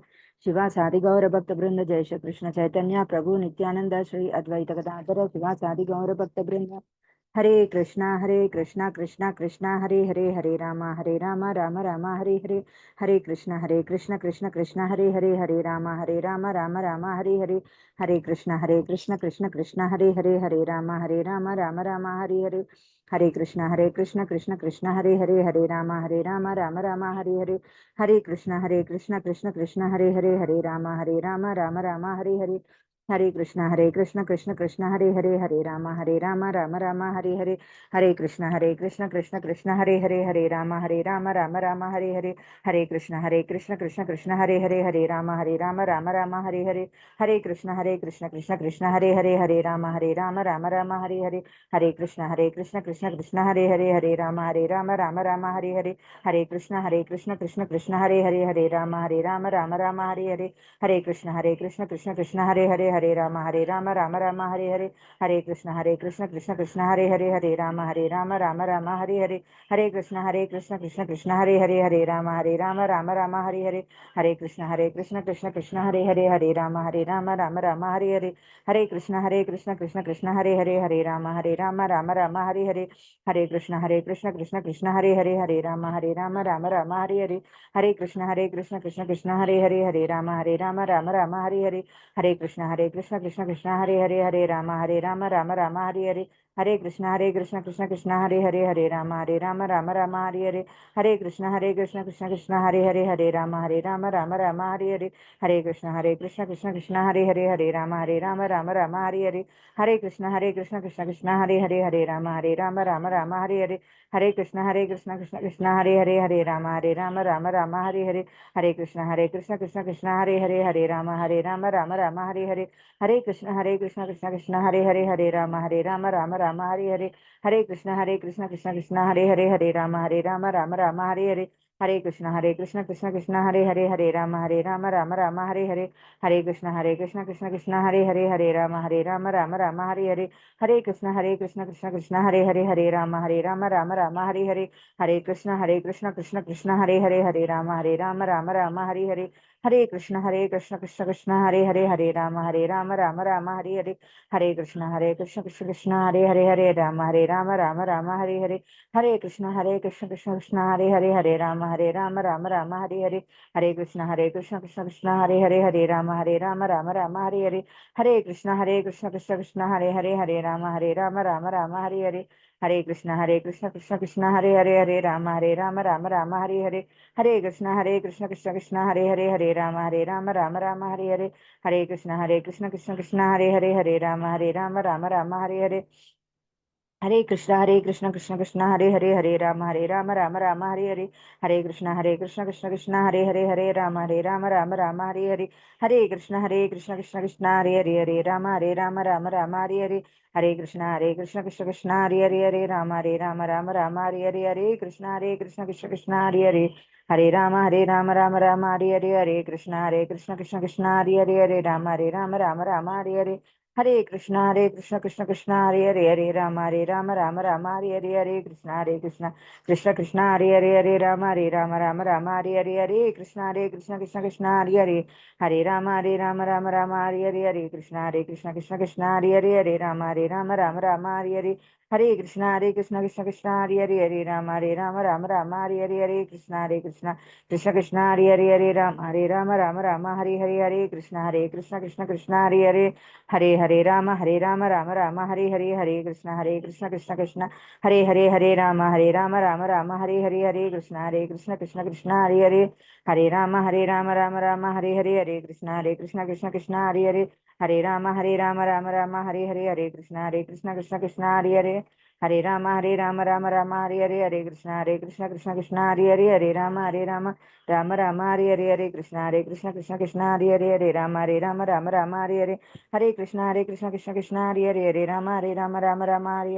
शिवासादि गौर भक्त वृंद। जय श्री कृष्ण चैतन्य प्रभु नित्यानंद श्री अद्वैत गदाधर शिवासादि गौर भक्त वृंद। हरे कृष्णा कृष्णा कृष्णा हरे हरे, हरे राम राम राम हरे हरे, हरे कृष्णा कृष्ण कृष्णा हरे हरे, हरे राम राम राम हरे हरे, हरे कृष्णा कृष्ण कृष्णा हरे हरे, हरे राम राम राम हरे हरे, हरे कृष्णा कृष्ण हरे हरे, हरे राम राम राम हरे हरे, हरे कृष्णा कृष्ण हरे हरे, हरे राम राम हरे हरे, हरे कृष्णा कृष्ण हरे हरे, हरे राम राम हरे हरे, हरे कृष्णा कृष्ण हरे हरे, हरे राम राम हरे हरे, हरे कृष्णा कृष्ण हरे हरे, हरे राम राम हरे हरे, हरे कृष्णा कृष्ण हरे हरे, हरे राम राम हरे हरे, हरे कृष्णा कृष्ण हरे हरे, हरे राम राम हरे हरे, हरे कृष्णा कृष्ण हरे हरे, हरे राम राम हरे हरे, हरे कृष्णा कृष्ण हरे हरे, हरे राम राम हरे हरे, हरे कृष्णा कृष्ण हरे हरे, हरे राम राम हरे हरे, हरे कृष्णा कृष्ण हरे हरे, हरे राम राम हरे हरे, हरे कृष्णा कृष्ण हरे हरे, हरे राम राम हरे हरे, हरे कृष्णा कृष्ण हरे हरे, हरे राम राम हरे हरे, हरे कृष्णा कृष्ण हरे हरे, हरे राम राम हरे हरे, हरे कृष्णा कृष्ण हरे हरे, हरे राम राम हरे हरे, हरे कृष्णा कृष्ण हरे हरे, हरे राम राम हरे हरे, हरे कृष्णा कृष्ण हरे हरे, हरे राम राम हरे हरे, हरे कृष्णा कृष्ण हरे हरे, हरे राम राम हरे हरे, हरे कृष्णा कृष्ण हरे हरे, हरे राम राम हरे हरे, हरे कृष्णा कृष्ण हरे हरे, हरे राम राम हरे हरे, हरे कृष्णा कृष्ण हरे हरे, हरे राम राम हरे हरे, हरे कृष्णा कृष्ण हरे हरे, हरे राम राम हरे हरे, हरे कृष्णा कृष्ण हरे हरे, हरे राम राम हरे हरे, हरे कृष्णा कृष्ण हरे हरे, हरे राम राम हरे हरे, हरे कृष्णा कृष्ण हरे हरे, हरे राम राम हरे हरे, हरे कृष्णा कृष्ण हरे हरे, हरे राम राम हरे हरे, हरे कृष्णा कृष्ण हरे हरे, हरे राम राम हरे हरे, हरे कृष्णा कृष्ण हरे हरे, हरे राम राम हरे हरे, हरे कृष्णा कृष्ण हरे हरे, हरे राम राम हरे हरे, हरे कृष्णा कृष्ण हरे हरे, हरे राम राम हरे हरे, हरे कृष्णा कृष्ण हरे हरे, हरे राम राम हरे हरे, हरे कृष्णा कृष्ण हरे हरे, हरे राम राम हरे हरे, हरे कृष्णा कृष्ण हरे हरे, हरे राम राम हरे हरे, हरे कृष्णा कृष्ण हरे हरे, हरे राम राम हरे हरे, हरे कृष्णा कृष्ण हरे हरे, हरे राम राम हरे हरे, हरे कृष्णा कृष्ण हरे हरे, हरे राम राम हरे हरे, हरे कृष्ण कृष्ण कृष्ण हरे हरे, हरे राम राम राम हरे हरे, हरे कृष्ण कृष्ण कृष्ण हरे हरे, हरे राम राम राम हरे हरे, हरे कृष्ण कृष्ण कृष्ण हरे हरे, हरे राम राम राम हरे हरे, हरे कृष्ण कृष्ण कृष्ण हरे हरे, हरे राम राम राम हरे हरे, हरे कृष्ण कृष्ण कृष्ण हरे हरे, हरे राम राम राम हरे हरे, हरे कृष्ण कृष्ण कृष्ण हरे हरे, हरे राम राम राम हरे हरे, हरे कृष्ण कृष्ण कृष्ण हरे हरे, हरे राम राम राम हरे हरे, हरे कृष्ण कृष्ण कृष्ण हरे हरे, हरे राम राम राम हरे हरे, हरे कृष्ण कृष्ण कृष्ण हरे हरे, हरे राम राम राम हरे हरे, हरे कृष्ण कृष्ण कृष्ण हरे हरे, हरे राम राम राम हरे हरे, हरे कृष्ण कृष्ण कृष्ण हरे हरे, हरे राम राम राम हरे हरे, हरे कृष्ण कृष्ण कृष्ण हरे हरे, हरे राम राम हरे हरे, हरे कृष्ण कृष्ण कृष्ण हरे हरे, हरे राम राम राम हरे हरे, हरे कृष्ण कृष्ण कृष्ण हरे राम राम हरे हरे, हरे कृष्ण कृष्ण कृष्ण हरे राम राम राम हरे हरे, हरे कृष्ण कृष्ण कृष्ण हरे राम राम राम हरे हरे, हरे कृष्ण कृष्ण कृष्ण हरे राम राम राम हरे हरे, हरे कृष्ण कृष्ण कृष्ण हरे राम राम हरे हरे, हरे कृष्ण कृष्ण कृष्ण हरे राम राम हरे हरे, हरे कृष्ण कृष्ण हरे राम राम हरे हरे, हरे कृष्ण कृष्ण कृष्ण हरे राम राम राम हरे हरे,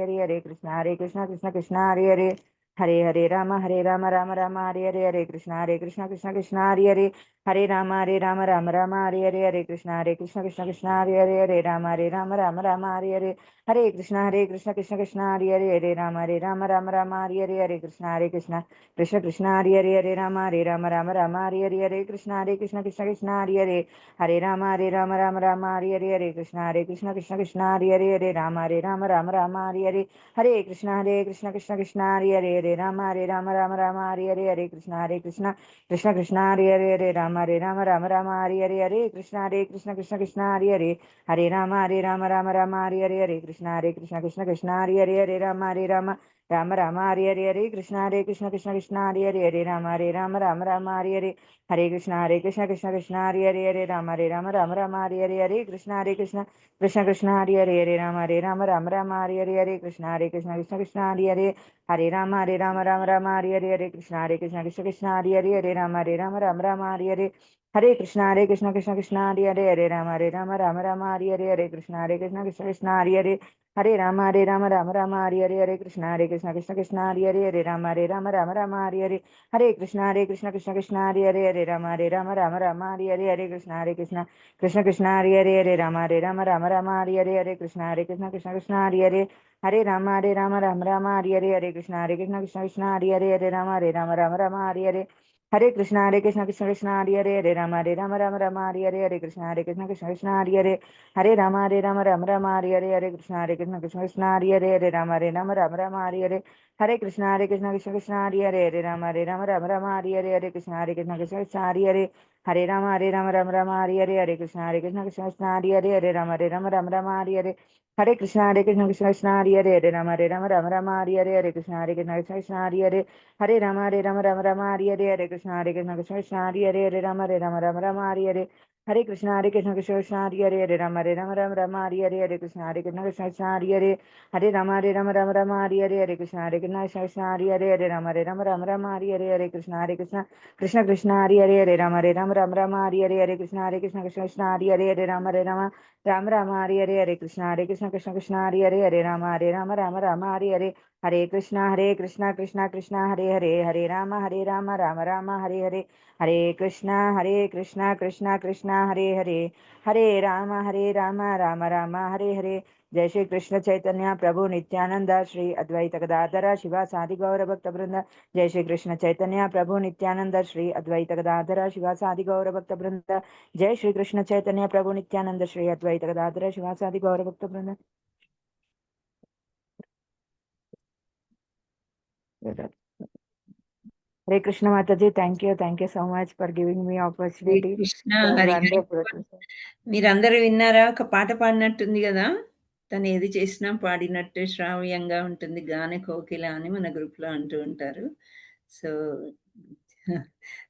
हरे कृष्ण कृष्ण कृष्ण हरे राम राम हरे हरे, हरे कृष्ण कृष्ण कृष्ण हरे राम राम हरे हरे, हरे कृष्ण कृष्ण कृष्ण हरे राम राम हरे हरे, हरे कृष्ण कृष्ण हरे राम हरे हरे, हरे कृष्ण कृष्ण कृष्ण हरे राम राम हरे हरे कृष्ण कृष्ण हरे राम हरे कृष्ण कृष्ण हरे राम राम हरे कृष्ण कृष्ण हरे राम हरे कृष्ण कृष्ण कृष्ण हरे राम राम हरे कृष्ण कृष्ण कृष्ण हरे राम हरे कृष्ण कृष्ण हरे राम हरे कृष्ण कृष्ण हरे राम हरे कृष्ण हरे राम हरे कृष्ण कृष्ण हरे राम हरे कृष्ण राम हरे कृष्ण हरे हरे कृष्ण हरे कृष्ण हरे कृष्ण कृष्ण हरे राम हरे कृष्ण हरे राम हरे कृष्ण कृष्ण हरे राम हरे कृष्ण कृष्ण हरे कृष्ण कृष्ण हरे राम हरे कृष्ण कृष्ण हरे राम हरे कृष्ण राम हरे कृष्ण कृष्ण हरे राम कृष्ण हरे राम हरे कृष्ण राम हरे कृष्ण कृष्ण हरे राम हरे कृष्ण हरे राम हरे कृष्ण राम हरे कृष्ण हरे हरे कृष्ण हरे राम हरे कृष्ण हरे कृष्ण राम हरे कृष्ण राम हरे कृष्ण राम हरे कृष्ण हरे राम हरे कृष्ण कृष्ण हरे राम हरे जय श्री कृष्ण चैतन्य प्रभु नित्यानंद श्री अद्वैत गदाधर शिवा सादि गौर भक्त वृंद, जय श्री कृष्ण चैतन्य प्रभु नित्यानंद श्री अद्वैत गदाधर शिवा सादि गौर भक्त वृंद, जय श्री कृष्ण चैतन्य प्रभु नित्यानंद श्री अद्वैत गदाधर शिवा सादि गौर भक्त वृंद। Hare Krishna Mataji, thank you so much for giving me Hare opportunity. Krishna It was Hari Hari wonderful. మీరందరూ విన్నారా? ఒక పాట పాడినట్టుంది కదా, తను ఏది చేసినా పాడినట్టు శ్రావ్యంగా ఉంటుంది, గాన కోకిల అని మన గ్రూప్లో అంటూ ఉంటారు. So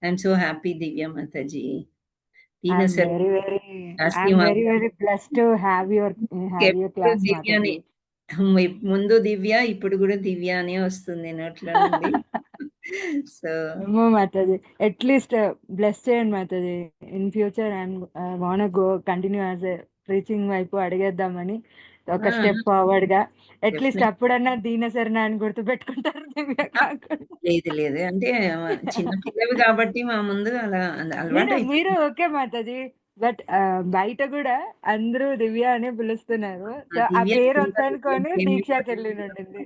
I'm so happy Divya Mataji. I'm very, very blessed to have your ఎప్పుడు class, దివ్యని Mataji. ముందు దివ్య, ఇప్పుడు కూడా దివ్య అనే వస్తుంది నోట్లో నుండి. సో ఏమో మాతాజీ, అట్లీస్ట్ బ్లెస్ చేయండి Mataji. In future van go continue as a teaching వైపు అడిగేద్దామని ఒక స్టెప్ ఫార్వర్డ్ గా. అట్లీస్ట్ అప్పుడన్నా దీనశరణ అని గుర్తు పెట్టుకుంటారు దివ్య కాకుండా. లేదు లేదు, అంటే చిన్న పిల్లవి కాబట్టి మా ముందు అలా అలవాటు మీరు ఓకే మాతాజీ, బట్ బయట కూడా అందరూ దివ్య అని పిలుస్తున్నారు. సో ఆ పేరు వద్దనుకొని దీక్షకి వెళ్ళి ఉండింది.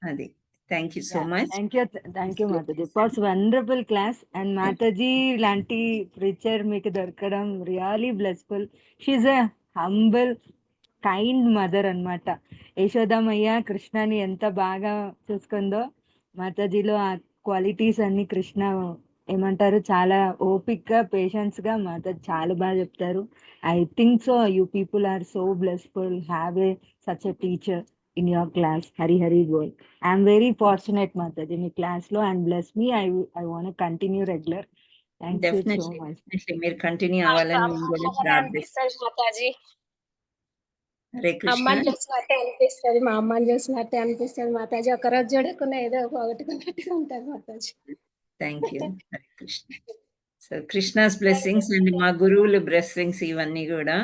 అది. Thank you so much. Thank you Mataji. It was wonderful class. And Mataji లాంటి ప్రీచర్ మీకు దొరకడం really blessful. She a humble kind mother అన్నమాట. యశోదామయ్య కృష్ణని ఎంత బాగా చూసుకుందో, మాతాజీలో ఆ క్వాలిటీస్ అన్ని కృష్ణ ఏమంటారు, చాలా ఓపిక్ గా పేషెన్స్ గా మాతాజీ చాలా బాగా చెప్తారు. I think so you people are so blessful have a such a teacher in your class. Hari bol. I am very fortunate Mataji me class లో, and bless me. I want to continue regular. Thank you so much. Definitely మీరు కంటిన్యూ అవ్వాలని మేము కూడా ప్రార్థిస్తాం. మాతాజీ హరే కృష్ణ. అమ్మని చూసినట్టే అనిపిస్తుంది, మా అమ్మని చూసినట్టే అనిపిస్తుంది మాతాజీ. ఒక రోజు చూడకుండా ఏదో పోగొట్టుకున్నట్టుగా ఉంటుంది Mataji. Thank you. Hare Krishna. So Krishna's blessings and మా గురువుల బ్లెస్సింగ్స్ ఇవన్నీ కూడా